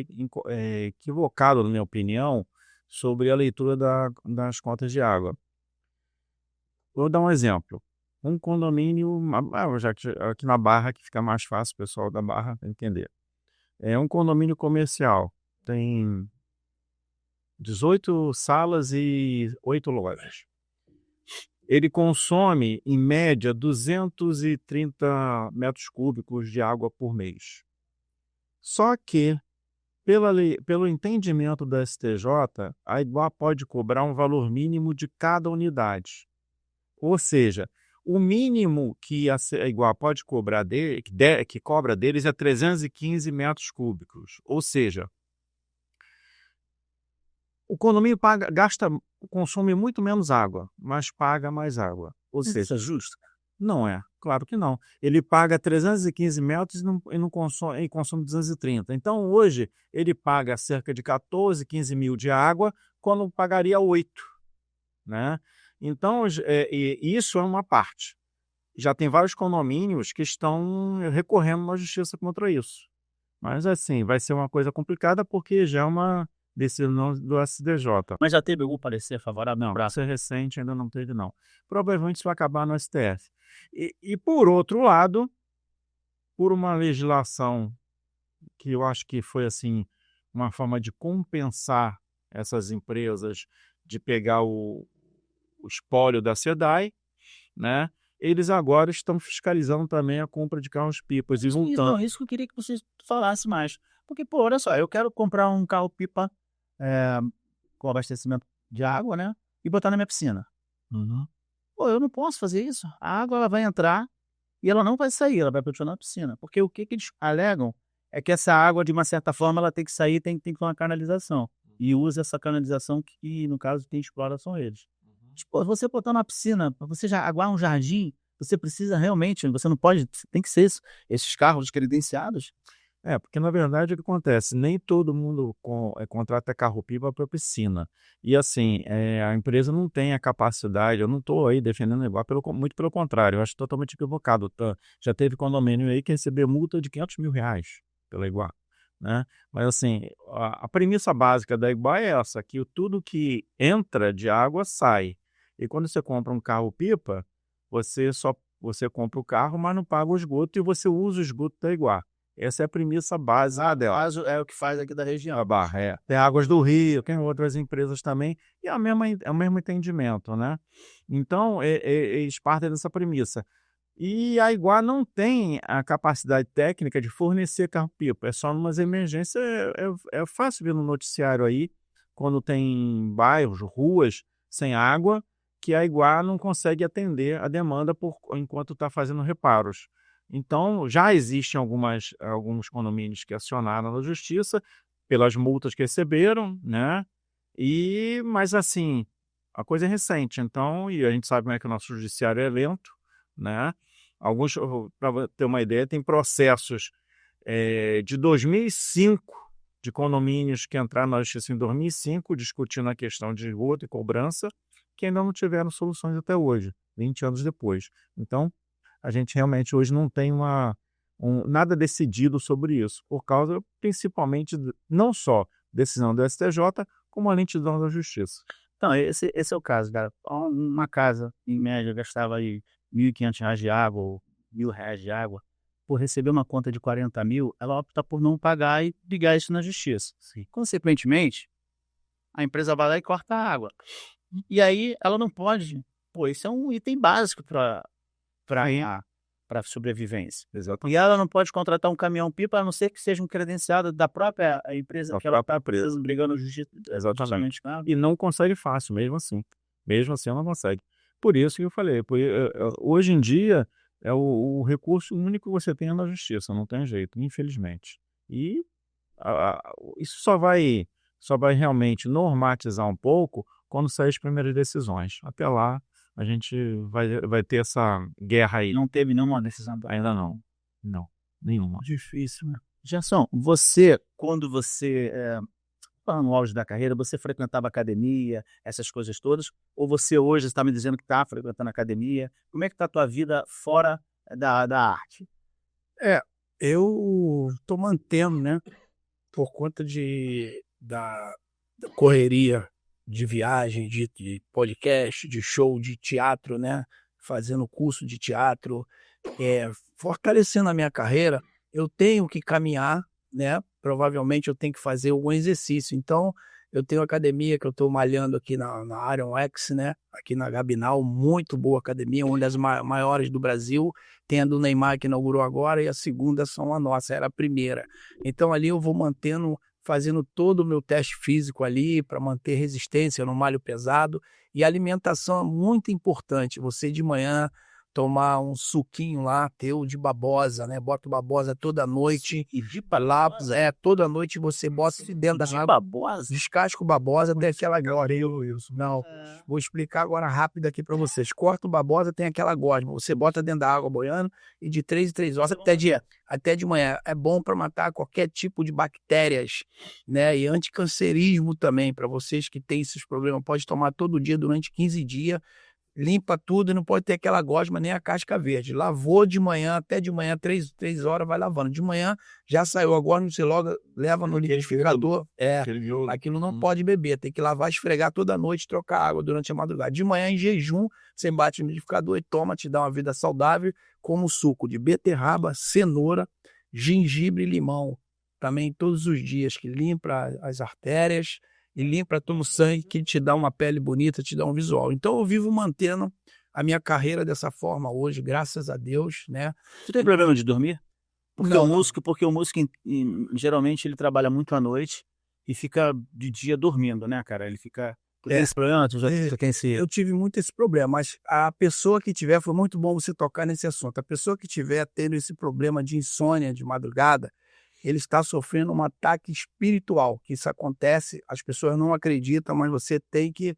equivocado, na minha opinião, sobre a leitura das contas de água. Vou dar um exemplo. Um condomínio, já que aqui na Barra, que fica mais fácil o pessoal da Barra entender. Um condomínio comercial, tem 18 salas e 8 lojas. Ele consome, em média, 230 metros cúbicos de água por mês. Só que, pelo entendimento da STJ, a Iguá pode cobrar um valor mínimo de cada unidade. Ou seja, o mínimo que a Iguá pode cobrar que cobra deles é 315 metros cúbicos. Ou seja, o condomínio consome muito menos água, mas paga mais água. Ou seja, isso é justo? Não é, claro que não. Ele paga 315 metros e não consome 230. Então, hoje, ele paga cerca de 14, 15 mil de água, quando pagaria 8. Né? Então, isso é uma parte. já tem vários condomínios que estão recorrendo na justiça contra isso. Mas, assim, vai ser uma coisa complicada porque já é uma decisão do STJ. Mas já teve algum parecer favorável? Não, para ser recente ainda não teve, não. Provavelmente isso vai acabar no STF. E, por outro lado, por uma legislação que eu acho que foi, assim, uma forma de compensar essas empresas de pegar o espólio da SEDAI, né? Eles agora estão fiscalizando também a compra de carros-pipas e juntando. Isso que eu queria que você falasse mais. Porque, pô, olha só, eu quero comprar um carro-pipa com abastecimento de água, né? E botar na minha piscina. Uhum. Pô, eu não posso fazer isso. A água ela vai entrar e ela não vai sair, ela vai continuar na piscina. Porque o que eles alegam é que essa água, de uma certa forma, ela tem que sair, tem que ter uma canalização. E usa essa canalização que, no caso, quem explora são eles. Tipo, você botar na piscina, para você já aguar um jardim, você precisa realmente, você não pode, tem que ser isso, esses carros credenciados. Porque na verdade o que acontece? Nem todo mundo contrata carro-pipa para piscina. E assim, a empresa não tem a capacidade, eu não estou aí defendendo a Iguá, muito pelo contrário, eu acho totalmente equivocado. Já teve condomínio aí que recebeu multa de R$500 mil pela Iguá, né? Mas assim, a premissa básica da Iguá é essa, que tudo que entra de água sai. E quando você compra um carro-pipa, você compra o carro, mas não paga o esgoto e você usa o esgoto da Iguá. Essa é a premissa básica dela. Caso é o que faz aqui da região. A Barra, Tem Águas do Rio, tem outras empresas também, e é o mesmo entendimento, né? Então, eles partem dessa premissa. E a Iguá não tem a capacidade técnica de fornecer carro-pipa, é só numas emergências, é fácil ver no noticiário aí, quando tem bairros, ruas sem água, que a Iguá não consegue atender a demanda enquanto está fazendo reparos. Então, já existem alguns condomínios que acionaram na justiça pelas multas que receberam, né? Mas assim, a coisa é recente, então, e a gente sabe como é que o nosso judiciário é lento, né? Alguns, para ter uma ideia, tem processos de 2005, de condomínios que entraram na justiça em 2005, discutindo a questão de esgoto e cobrança, que ainda não tiveram soluções até hoje, 20 anos depois. Então, a gente realmente hoje não tem nada decidido sobre isso, por causa, principalmente, não só decisão do STJ, como a lentidão da justiça. Então, esse é o caso, cara. Uma casa, em média, gastava aí R$1.500 de água ou R$1.000 de água. Por receber uma conta de 40 mil, ela opta por não pagar e ligar isso na justiça. Sim. Consequentemente, a empresa vai lá e corta a água. E aí ela não pode. Pô, isso é um item básico para sobrevivência. Exatamente. E ela não pode contratar um caminhão-pipa, a não ser que seja um credenciado da própria empresa, Da que ela própria está empresa. brigando justiça. Exatamente. E não consegue fácil, mesmo assim. Mesmo assim, ela não consegue. Por isso que eu falei, hoje em dia, o recurso único que você tem é na justiça, não tem jeito, infelizmente. E isso só vai realmente normatizar um pouco quando sair as primeiras decisões. Até lá, a gente vai ter essa guerra aí. Não teve nenhuma decisão. Ainda não. Não, nenhuma. Difícil, né? Gerson, quando você, no auge da carreira, você frequentava academia, essas coisas todas? Ou você hoje está me dizendo que está frequentando academia? Como é que está a tua vida fora da arte? Eu tô mantendo, né? Por conta da correria de viagem, de podcast, de show, de teatro, né? Fazendo curso de teatro, fortalecendo a minha carreira, eu tenho que caminhar, né? Provavelmente eu tenho que fazer algum exercício. Então, eu tenho academia que eu estou malhando aqui na Iron X, né? Aqui na Gabinal, muito boa academia, uma das maiores do Brasil. Tem a do Neymar que inaugurou agora e a segunda são a nossa, era a primeira. Então ali eu vou fazendo todo o meu teste físico ali para manter resistência, eu não malho pesado. E a alimentação é muito importante. Você de manhã tomar um suquinho lá, teu de babosa, né? Bota babosa toda noite. E de Lápis, toda noite você bota dentro da água. babosa? Descasca o babosa, tem aquela glória. Não, vou explicar agora rápido aqui para vocês. Corta o babosa, tem aquela gosma. Você bota dentro da água boiando e de 3 em 3 horas até de manhã. É bom para matar qualquer tipo de bactérias, né? E anticancerismo também, para vocês que têm esses problemas. Pode tomar todo dia durante 15 dias. limpa tudo e não pode ter aquela gosma nem a casca verde. Lavou de manhã, até de manhã, 3 horas, vai lavando. De manhã já saiu a gosma, você logo leva no liquidificador. Aquilo não pode beber, tem que lavar, esfregar toda noite, trocar água durante a madrugada. De manhã, em jejum, você bate no liquidificador e toma, te dá uma vida saudável, como suco de beterraba, cenoura, gengibre e limão. Também todos os dias, que limpa as artérias e limpa todo o sangue, que te dá uma pele bonita, te dá um visual. Então eu vivo mantendo a minha carreira dessa forma hoje, graças a Deus, né? Você tem problema de dormir? Porque Não. o músico geralmente ele trabalha muito à noite e fica de dia dormindo, né, cara? Ele fica... Tu tem esse problema? Tu tem esse... Eu tive muito esse problema, mas a pessoa que tiver, foi muito bom você tocar nesse assunto, a pessoa que tiver tendo esse problema de insônia de madrugada, ele está sofrendo um ataque espiritual, que isso acontece, as pessoas não acreditam, mas você tem que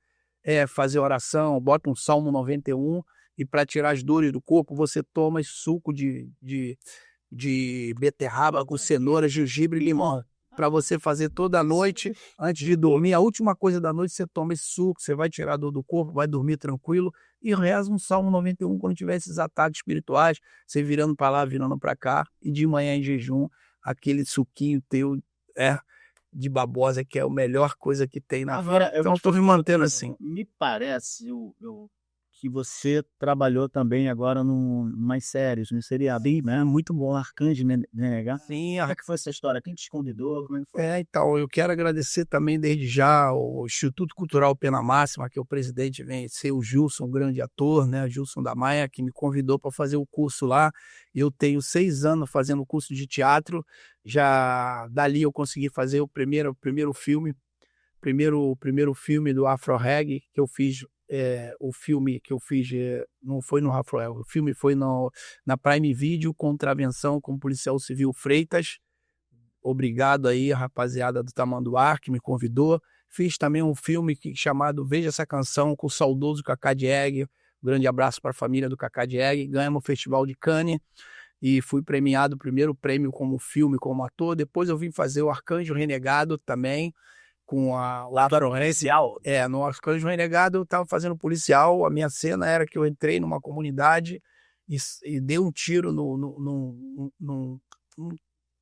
fazer oração, bota um Salmo 91 e para tirar as dores do corpo, você toma esse suco de beterraba com cenoura, gengibre e limão, para você fazer toda noite, antes de dormir. A última coisa da noite, você toma esse suco, você vai tirar a dor do corpo, vai dormir tranquilo e reza um Salmo 91 quando tiver esses ataques espirituais, você virando para lá, virando para cá, e de manhã em jejum, aquele suquinho teu de babosa, que é a melhor coisa que tem na vida. Então, estou me mantendo assim. Me parece que você trabalhou também agora mais séries, no seriado, né? Muito bom, Arcanjo Nenegar. Sim, Como é que foi essa história? Quem te escondidou? Como é que foi? Então, eu quero agradecer também desde já o Instituto Cultural Pena Máxima, que o presidente vem ser o Gilson, um grande ator, né? Gilson da Maia, que me convidou para fazer o curso lá. Eu tenho 6 anos fazendo o curso de teatro. Já dali eu consegui fazer o primeiro filme, primeiro filme do Afro Reggae que eu fiz. O filme que eu fiz não foi no Rafael, o filme foi na Prime Video, Contravenção com o policial civil Freitas. Obrigado aí a rapaziada do Tamanduá que me convidou. Fiz também um filme chamado Veja Essa Canção, com o saudoso Cacá Dieg. Um grande abraço para a família do Cacá Dieg. Ganhamos o Festival de Cannes e fui premiado, o primeiro prêmio como filme, como ator. Depois eu vim fazer o Arcanjo Renegado também, com a policial? No Arcanjo Renegado eu estava fazendo policial. A minha cena era que eu entrei numa comunidade e dei um tiro num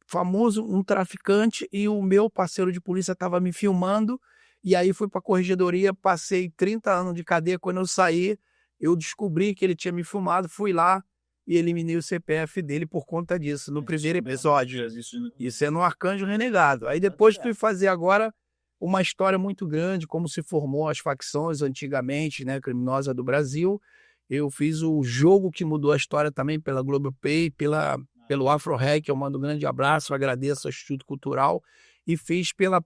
famoso, um traficante, e o meu parceiro de polícia estava me filmando, e aí fui para a corregedoria, passei 30 anos de cadeia. Quando eu saí, eu descobri que ele tinha me filmado, fui lá e eliminei o CPF dele por conta disso, no primeiro episódio. Isso é no Arcanjo Renegado. Aí depois fui fazer agora uma história muito grande, como se formou as facções antigamente, né, criminosa do Brasil. Eu fiz o jogo que mudou a história também pela Globopay, pelo Afro Reg, que eu mando um grande abraço, agradeço ao Instituto Cultural, e fiz pela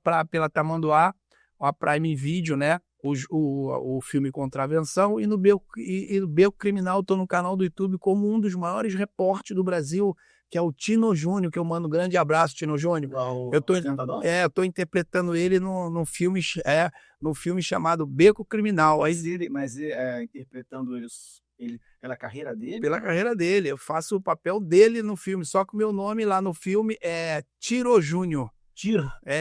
Tamanduá, a Prime Video, né, o filme Contravenção, e no Beco Criminal, estou no canal do YouTube como um dos maiores repórteres do Brasil, que é o Tino Júnior, que eu mando um grande abraço, Tino Júnior. Eu tô interpretando ele no filme chamado Beco Criminal. Mas interpretando ele pela carreira dele? Pela carreira dele. Eu faço o papel dele no filme, só que o meu nome lá no filme é Tiro Júnior.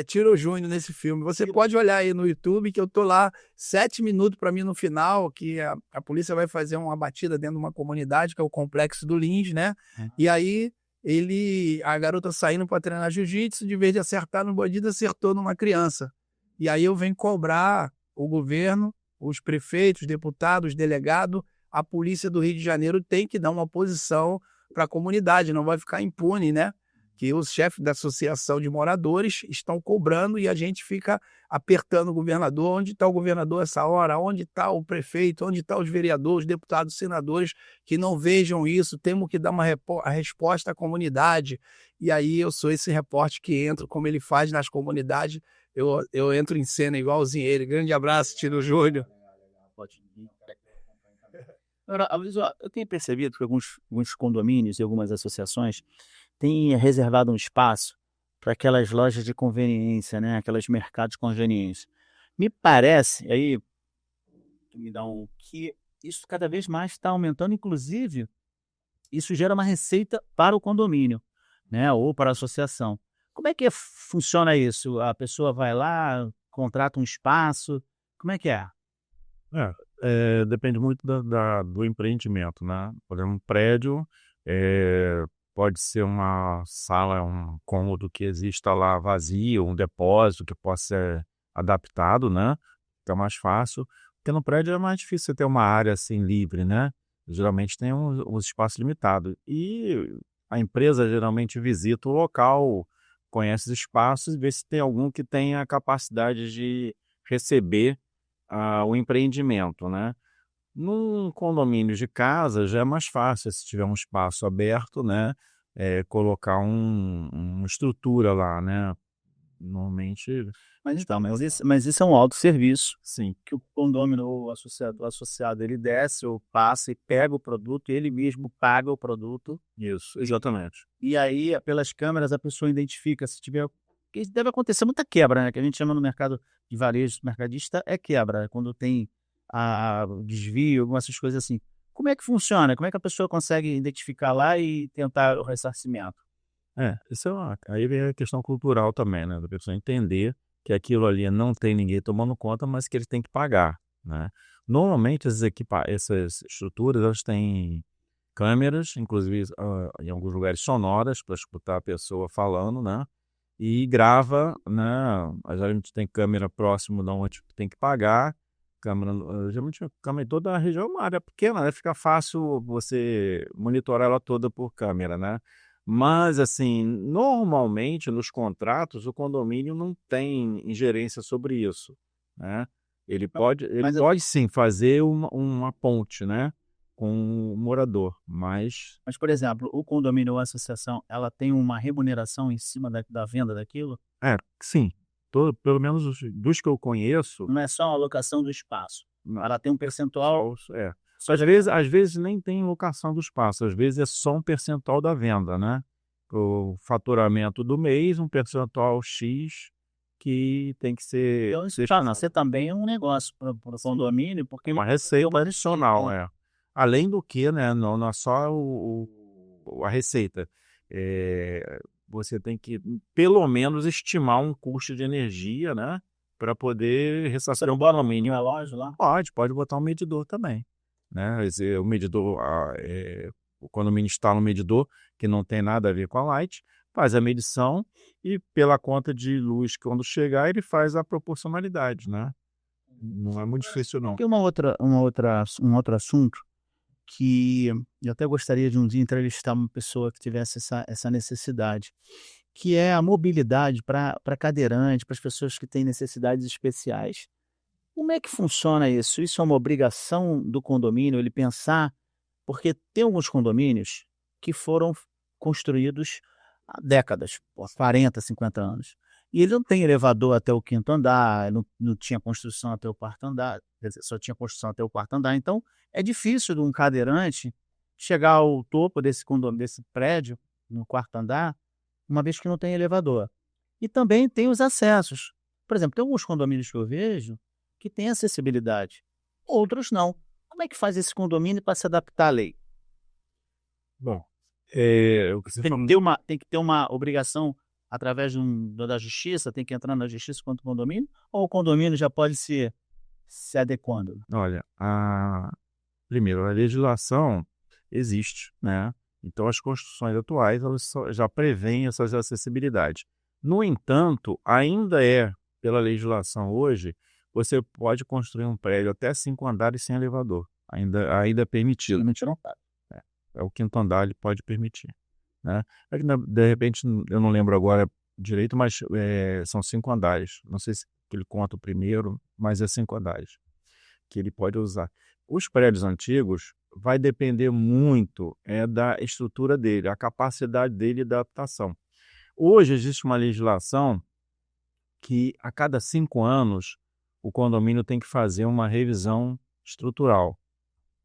Tiro Júnior nesse filme. Você pode olhar aí no YouTube que eu tô lá 7 minutos para mim no final, que a polícia vai fazer uma batida dentro de uma comunidade, que é o Complexo do Lins, né? E aí a garota saindo para treinar jiu-jitsu, de vez de acertar no bandido, acertou numa criança. E aí eu venho cobrar o governo, os prefeitos, deputados, delegados, a polícia do Rio de Janeiro tem que dar uma posição para a comunidade, não vai ficar impune, né? Que os chefes da associação de moradores estão cobrando e a gente fica apertando o governador. Onde está o governador essa hora? Onde está o prefeito? Onde estão os vereadores, deputados, senadores que não vejam isso? Temos que dar a resposta à comunidade. E aí eu sou esse repórter que entra, como ele faz nas comunidades, eu entro em cena igualzinho ele. Grande abraço, Tino Júnior. Eu tenho percebido que alguns condomínios e algumas associações têm reservado um espaço para aquelas lojas de conveniência, né? Aqueles mercados de conveniência. Me parece, aí, que isso cada vez mais está aumentando, inclusive, isso gera uma receita para o condomínio, né? Ou para a associação. Como é que funciona isso? A pessoa vai lá, contrata um espaço, como é que é? Depende muito do empreendimento, né? Por exemplo, um prédio pode ser uma sala, um cômodo que exista lá vazio, um depósito que possa ser adaptado, né? Fica mais fácil. Porque no prédio é mais difícil você ter uma área assim livre, né? Geralmente tem uns espaços limitados. E a empresa geralmente visita o local, conhece os espaços e vê se tem algum que tenha a capacidade de receber o empreendimento, né? Num condomínio de casa já é mais fácil, se tiver um espaço aberto, né? Colocar uma estrutura lá, né? Normalmente, Mas isso é um autosserviço sim. que o condômino ou o associado ele desce ou passa e pega o produto, ele mesmo paga o produto. Isso, exatamente. E aí, pelas câmeras, a pessoa identifica se tiver. Porque deve acontecer muita quebra, né? Que a gente chama no mercado de varejo, mercadista, é quebra, né? Quando tem o desvio, algumas essas coisas assim. Como é que funciona? Como é que a pessoa consegue identificar lá e tentar o ressarcimento? Isso aí vem a questão cultural também, né? Da pessoa entender que aquilo ali não tem ninguém tomando conta, mas que ele tem que pagar, né? Normalmente essas estruturas, elas têm câmeras, inclusive em alguns lugares sonoras, para escutar a pessoa falando, né? E grava, né? Mas a gente tem câmera próximo de onde tem que pagar, geralmente a câmera em toda a região, é uma área pequena, né? Fica fácil você monitorar ela toda por câmera, né? Mas, assim, normalmente nos contratos o condomínio não tem ingerência sobre isso, né? Ele Mas, pode sim fazer uma ponte, né, com o morador, mas mas, por exemplo, o condomínio ou a associação, ela tem uma remuneração em cima da venda daquilo? sim, pelo menos dos que eu conheço, Não é só a alocação do espaço. Ela tem um percentual. só às vezes nem tem locação do espaço, às vezes é só um percentual da venda, né? O faturamento do mês, um percentual X que tem que ser Então, isso está nascer também é um negócio para o condomínio, porque uma receita adicional, Além do que, né, não é só a receita. Você tem que, pelo menos, estimar um custo de energia, né, para poder ressarcir o condomínio. relógio lá. Pode botar um medidor também, né? O medidor, o condomínio instala um medidor que não tem nada a ver com a Light, faz a medição e pela conta de luz, quando chegar, ele faz a proporcionalidade, né? Não é muito difícil, não. Tem um outro assunto que eu até gostaria de um dia entrevistar uma pessoa que tivesse essa necessidade, que é a mobilidade para cadeirante, para as pessoas que têm necessidades especiais. Como é que funciona isso? Isso é uma obrigação do condomínio, ele pensar, porque tem alguns condomínios que foram construídos há décadas, pô, 40, 50 anos. E ele não tem elevador até o quinto andar, não tinha construção até o quarto andar, quer dizer, só tinha construção até o quarto andar. Então, é difícil de um cadeirante chegar ao topo desse condomínio, desse prédio, no quarto andar, uma vez que não tem elevador. E também tem os acessos. Por exemplo, tem alguns condomínios que eu vejo que têm acessibilidade, outros não. Como é que faz esse condomínio para se adaptar à lei? Bom, o que você Tem falou, tem que ter uma obrigação através da justiça, tem que entrar na justiça contra o condomínio, ou o condomínio já pode se adequando? olha, primeiro, a legislação existe, né? Então, as construções atuais elas já prevêem essas acessibilidades. No entanto, ainda pela legislação hoje, você pode construir um prédio até 5 andares sem elevador. Ainda é permitido. O quinto andar ele pode permitir, né? De repente, eu não lembro agora direito, mas são 5 andares. Não sei se ele conta o primeiro, mas é 5 andares que ele pode usar. Os prédios antigos vai depender muito da estrutura dele, a capacidade dele de adaptação. Hoje existe uma legislação que a cada 5 anos o condomínio tem que fazer uma revisão estrutural,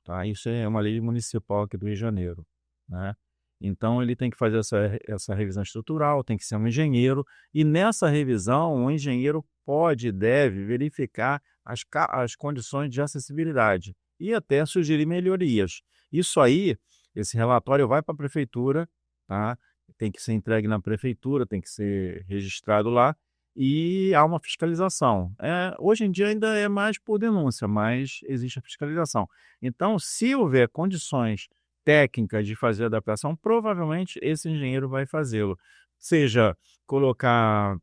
tá? Isso é uma lei municipal aqui do Rio de Janeiro, né? Então ele tem que fazer essa revisão estrutural, tem que ser um engenheiro, e nessa revisão o engenheiro pode e deve verificar as condições de acessibilidade e até sugerir melhorias. Isso aí, esse relatório vai para a prefeitura, tá? Tem que ser entregue na prefeitura, tem que ser registrado lá, e há uma fiscalização. Hoje em dia ainda é mais por denúncia, mas existe a fiscalização. Então, se houver condições técnicas de fazer a adaptação, provavelmente esse engenheiro vai fazê-lo. Seja colocar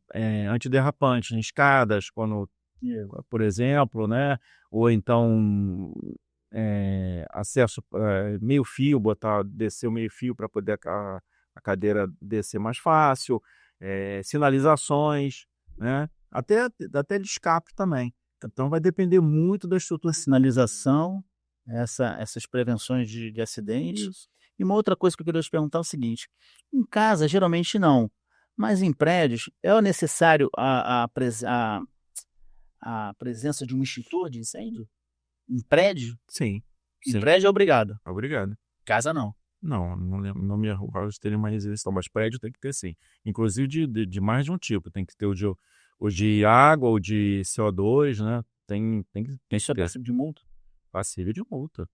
antiderrapante em escadas, quando, por exemplo, né? Ou então acesso meio fio, descer o meio fio para poder a cadeira descer mais fácil, sinalizações, né? Até de escape também. Então vai depender muito da estrutura. Sinalização, essas prevenções de acidentes. Isso. E uma outra coisa que eu queria te perguntar é o seguinte: em casa, geralmente não, mas em prédios, é necessário a presença de um extintor de incêndio? Em prédio? Sim. Em Sim. prédio é obrigado. Obrigado. Casa não. Não lembro, não me recordo de terem uma resiliência, mas prédio tem que ter sim. Inclusive de mais de um tipo. Tem que ter o de água, ou de CO2, né? Tem que Isso é ter. passível de multa? Passível de multa.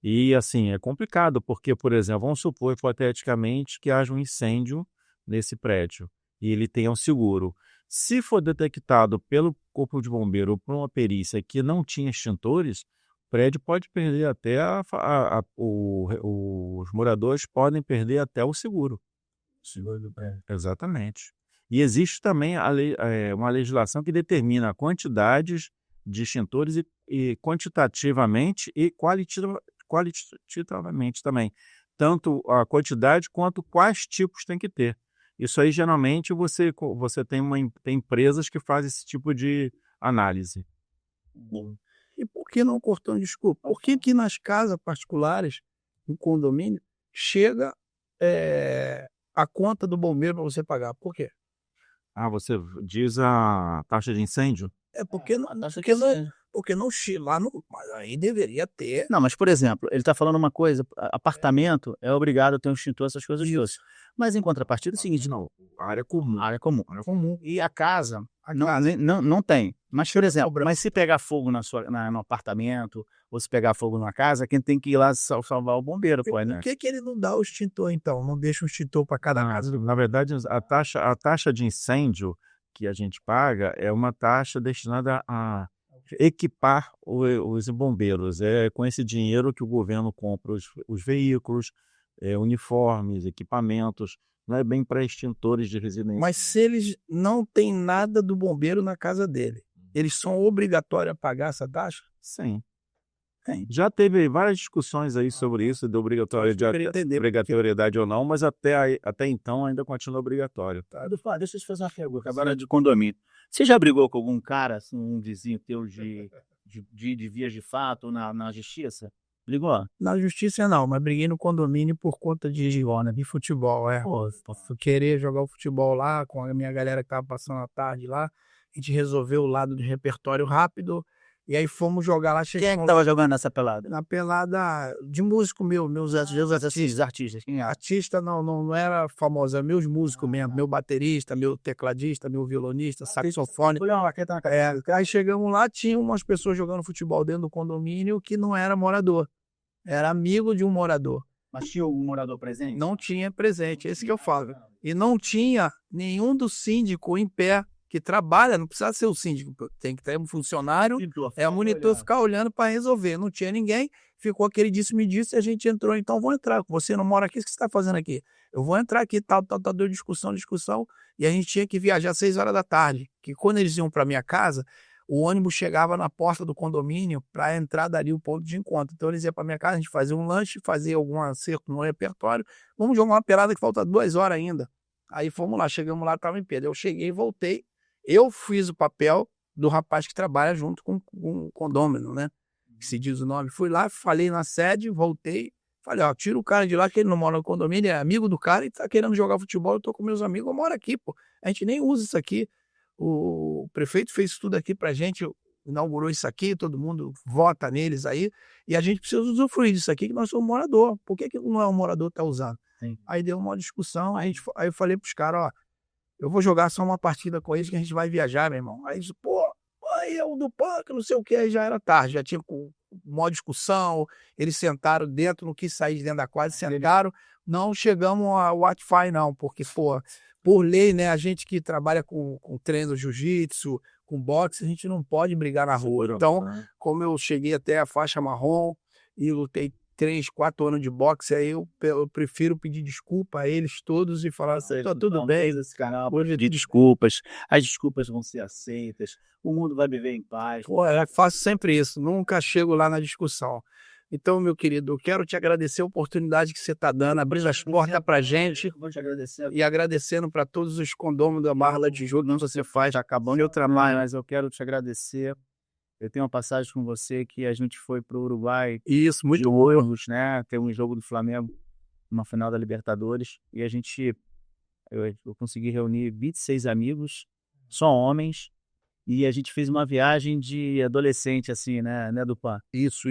E assim, é complicado, porque, por exemplo, vamos supor hipoteticamente que haja um incêndio nesse prédio e ele tenha um seguro. Se for detectado pelo Corpo de Bombeiro ou por uma perícia que não tinha extintores, o prédio pode perder até os moradores podem perder até o seguro. Seguro do prédio. Exatamente. E existe também uma legislação que determina quantidades de extintores e quantitativamente e qualitativamente também. Tanto a quantidade quanto quais tipos tem que ter. Isso aí, geralmente, você tem empresas que fazem esse tipo de análise. E por que não cortando, desculpa, por que nas casas particulares, no condomínio, chega a conta do bombeiro para você pagar? Por quê? Você diz a taxa de incêndio? Porque não, A taxa porque de não, incêndio. porque não chega lá no. Mas aí deveria ter. Não, mas por exemplo, ele está falando uma coisa: apartamento é obrigado a ter um extintor, essas coisas todas. Mas em contrapartida é o seguinte: Não, área comum. área comum. É comum. E a casa não tem. Mas, por exemplo, mas se pegar fogo no apartamento, ou se pegar fogo numa casa, quem tem que ir lá salvar o bombeiro, pô, né? Por que ele não dá o extintor, então? Não deixa um extintor para cada casa? Na verdade, a taxa de incêndio que a gente paga é uma taxa destinada a equipar os bombeiros. É com esse dinheiro que o governo compra os veículos, uniformes, equipamentos. Não é bem para extintores de residência. Mas se eles não têm nada do bombeiro na casa dele, eles são obrigatórios a pagar essa taxa? Sim. Já teve várias discussões aí sobre isso, de obrigatoriedade ou não, mas até então ainda continua obrigatório. Tá? Deixa eu te fazer uma pergunta. Agora de condomínio. Você já brigou com algum cara, assim, um vizinho teu de vias de fato ou na justiça? Brigou? Na justiça não, mas briguei no condomínio por conta de futebol, Por querer jogar o futebol lá com a minha galera que tava passando a tarde lá, a gente resolveu o lado de repertório rápido, e aí fomos jogar lá. Quem é que tava jogando nessa pelada? Na pelada de músico meus Artistas. Quem é? artista não era famoso, era meus músicos mesmo, meu baterista, meu tecladista, meu violonista, saxofone. Aí chegamos lá, tinha umas pessoas jogando futebol dentro do condomínio que não era morador, era amigo de um morador. Mas tinha algum morador presente? Não tinha presente, esse que eu falo. E não tinha nenhum do síndico em pé que trabalha, não precisa ser o síndico, tem que ter um funcionário, o monitor ficar olhando para resolver. Não tinha ninguém, ficou aquele disse-me disse, e a gente entrou. Então vou entrar, você não mora aqui, o que você está fazendo aqui? Eu vou entrar aqui, deu discussão, e a gente tinha que viajar às 6 horas da tarde, que quando eles iam para minha casa, o ônibus chegava na porta do condomínio para entrar dali o ponto de encontro. Então eles iam para minha casa, a gente fazia um lanche, fazia algum acerto no repertório, vamos jogar uma pelada que falta 2 horas ainda. Aí fomos lá, chegamos lá, estava em Pedro. Eu cheguei e voltei. Eu fiz o papel do rapaz que trabalha junto com o condômino, né? Que se diz o nome. Fui lá, falei na sede, voltei. Falei, tira o cara de lá, que ele não mora no condomínio, é amigo do cara e tá querendo jogar futebol. Eu tô com meus amigos, eu moro aqui, pô. A gente nem usa isso aqui. O prefeito fez tudo aqui pra gente, inaugurou isso aqui, todo mundo vota neles aí. E a gente precisa usufruir disso aqui, que nós somos morador. Por que não é um morador que tá usando? Sim. Aí deu uma discussão, aí eu falei pros caras, eu vou jogar só uma partida com eles que a gente vai viajar, meu irmão. Aí disse, aí é o do PAN, não sei o que, aí já era tarde, já tinha uma discussão, eles sentaram dentro, não quis sair de dentro da quadra, sentaram, não chegamos a Wi-Fi não, porque, por lei, né, a gente que trabalha com treino jiu-jitsu, com boxe, a gente não pode brigar na rua. Então, como eu cheguei até a faixa marrom e lutei 3, 4 anos de boxe, aí eu prefiro pedir desculpa a eles todos e falar assim, tá tudo bem. Esse canal, vou pedir desculpas, as desculpas vão ser aceitas, o mundo vai viver em paz. Pô, eu faço sempre isso, nunca chego lá na discussão. Então, meu querido, eu quero te agradecer a oportunidade que você está dando, abrindo as portas para a gente. Vou te agradecer. E agradecendo para todos os condôminos da Barra de Jogo que você faz, acabando de outra mais. Mas eu quero te agradecer. Eu tenho uma passagem com você que a gente foi para o Uruguai. Isso, muito de bom. Olhos, né? Tem um jogo do Flamengo, uma final da Libertadores. E a gente, eu consegui reunir 26 amigos, só homens. E a gente fez uma viagem de adolescente, assim, né, Dupan? Isso.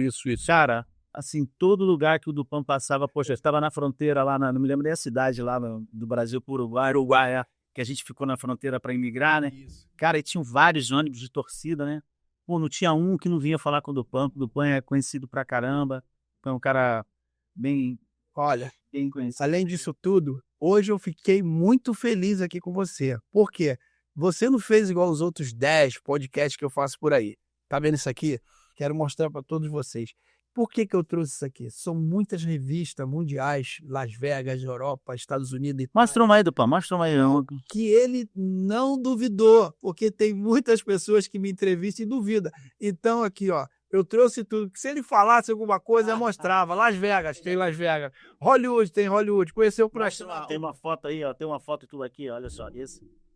Cara, assim, todo lugar que o Dupan passava, poxa, eu estava na fronteira lá, não me lembro nem a cidade lá do Brasil para o Uruguai, que a gente ficou na fronteira para imigrar, né? Isso. Cara, e tinham vários ônibus de torcida, né? Pô, não tinha um que não vinha falar com o Dupan é conhecido pra caramba, é um cara bem Olha, conhecido. além disso tudo, hoje eu fiquei muito feliz aqui com você. Por quê? Você não fez igual os outros 10 podcasts que eu faço por aí. Tá vendo isso aqui? Quero mostrar para todos vocês. Por que eu trouxe isso aqui? São muitas revistas mundiais, Las Vegas, Europa, Estados Unidos. Mostra uma aí, Dupan, mostra uma aí. Que ele não duvidou, porque tem muitas pessoas que me entrevistam e duvidam. Então, aqui, ó, eu trouxe tudo. Se ele falasse alguma coisa, eu mostrava. Las Vegas, tem Las Vegas. Hollywood, tem Hollywood. Conheceu por Tem uma foto aí, ó. Tem uma foto tudo aqui, olha só.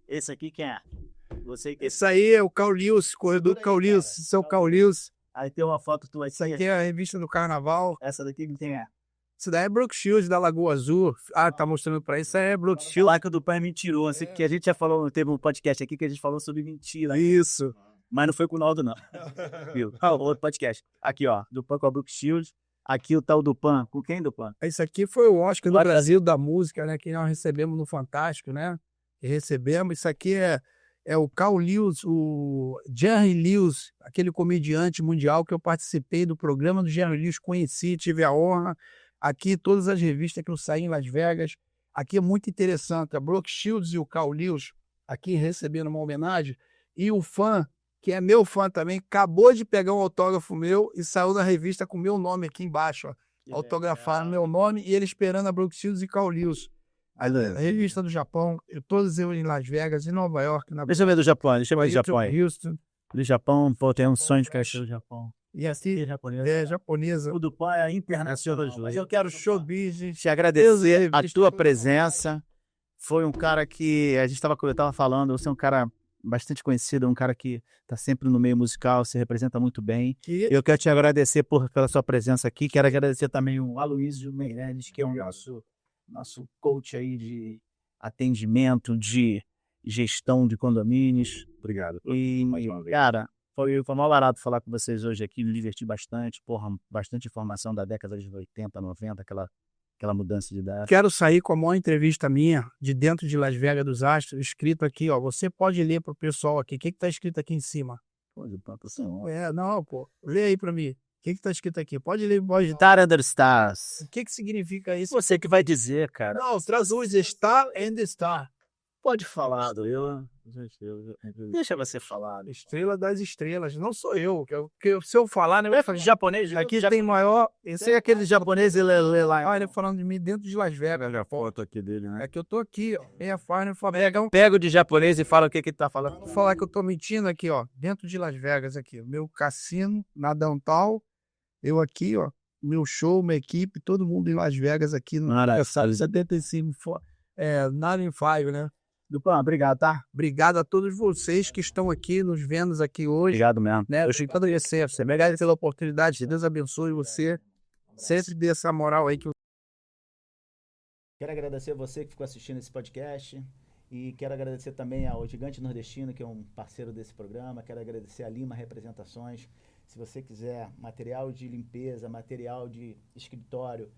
Esse aqui quem é? Você que... Isso aí é o Carl Lewis, corredor do Carl Lewis, seu Carl Lewis. Aí tem uma foto tua aqui. Isso aqui é a revista do Carnaval. Essa daqui quem é? Isso daí é Brooke Shields, da Lagoa Azul. Ah, tá mostrando pra isso. Isso aí é Brooke Shields. Lá que o Dupan é mentiroso. Assim, que a gente já falou, teve um podcast aqui que a gente falou sobre mentira. Isso. Mas não foi com o Naldo, não. Viu? Outro podcast. Aqui, ó. Dupan com a Brooke Shields. Aqui o tal Dupan. Com quem, Dupan? Isso aqui foi o Oscar do Brasil da música, né? Que nós recebemos no Fantástico, né? E recebemos. Isso aqui é o Carl Lewis, o Jerry Lewis, aquele comediante mundial que eu participei do programa do Jerry Lewis, conheci, tive a honra. Aqui, todas as revistas que eu saí em Las Vegas. Aqui é muito interessante. A Brooke Shields e o Carl Lewis aqui recebendo uma homenagem. E o fã, que é meu fã também, acabou de pegar um autógrafo meu e saiu da revista com o meu nome aqui embaixo. Ó. Autografaram meu nome e ele esperando a Brooke Shields e Carl Lewis. A revista do Japão, todos eu em Las Vegas, em Nova York. Deixa eu ver do Japão, deixa eu ver do Japão aí. Houston. Do Japão, pô, tem um sonho de crescer do Japão. E assim, é japonesa. O Dupan é internacional. Mas eu quero show business. Te agradecer a tua presença. Foi um cara que a gente estava falando, você é um cara bastante conhecido, um cara que está sempre no meio musical, se representa muito bem. Eu quero te agradecer pela sua presença aqui. Quero agradecer também o Aloysio Meirelles, que é o nosso coach aí de atendimento, de gestão de condomínios. Obrigado. E, cara, foi mal barato falar com vocês hoje aqui, me diverti bastante, bastante informação da década de 80, 90, aquela mudança de idade. Quero sair com a maior entrevista minha, de dentro de Las Vegas dos Astros, escrito aqui, ó, você pode ler pro pessoal aqui, o que tá escrito aqui em cima? Não, pô, lê aí pra mim. O que tá escrito aqui? Pode ler, pode... Star and the Stars. O que significa isso? Você que vai dizer, cara. Não, traduz Star and Star. Pode falar, Deixa você falar. Estrela das estrelas. Não sou eu. Se eu falar, né? Japonês. Aqui já tem maior... Esse é aquele japonês, ele lá. Olha, ele falando de mim dentro de Las Vegas. Olha a foto aqui dele, né? É que eu tô aqui, ó. É a Farner Pega o de japonês e fala o que ele tá falando. Vou falar que eu tô mentindo aqui, ó. Dentro de Las Vegas aqui. Meu cassino, na Downtown. Eu aqui, ó. Meu show, minha equipe, todo mundo em Las Vegas aqui. Maravilha. 75, nada em Five, né? Dupan, obrigado, tá? Obrigado a todos vocês que estão aqui, nos vendo aqui hoje. Obrigado mesmo. Né? Eu estou agradecendo você. Obrigado pela oportunidade. Deus abençoe você. Sempre dê essa moral aí que Quero agradecer a você que ficou assistindo esse podcast. E quero agradecer também ao Gigante Nordestino, que é um parceiro desse programa. Quero agradecer a Lima Representações. Se você quiser material de limpeza, material de escritório,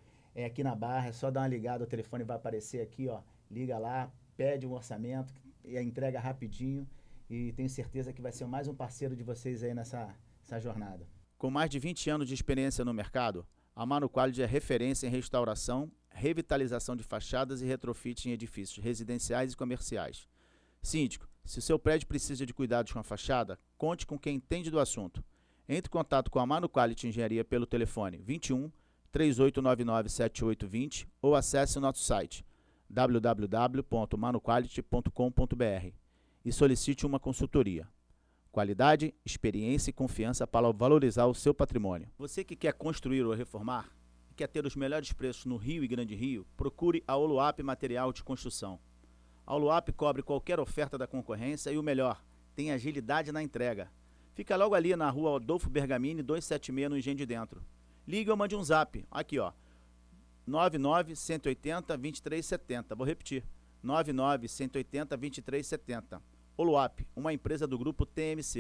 aqui na Barra, é só dar uma ligada, o telefone vai aparecer aqui, ó. Liga lá, pede um orçamento e a entrega rapidinho. E tenho certeza que vai ser mais um parceiro de vocês aí nessa jornada. Com mais de 20 anos de experiência no mercado, a Mano Quality é referência em restauração, revitalização de fachadas e retrofit em edifícios residenciais e comerciais. Síndico, se o seu prédio precisa de cuidados com a fachada, conte com quem entende do assunto. Entre em contato com a Manu Quality Engenharia pelo telefone 21 3899 7820 ou acesse o nosso site www.manuquality.com.br e solicite uma consultoria. Qualidade, experiência e confiança para valorizar o seu patrimônio. Você que quer construir ou reformar e quer ter os melhores preços no Rio e Grande Rio, procure a Oluap Material de Construção. A Oluap cobre qualquer oferta da concorrência e o melhor, tem agilidade na entrega. Fica logo ali na rua Adolfo Bergamini, 276, no Engenho de Dentro. Ligue ou mande um zap. Aqui, ó. 99-180-2370. Vou repetir. 99-180-2370. Oluap, uma empresa do grupo TMC.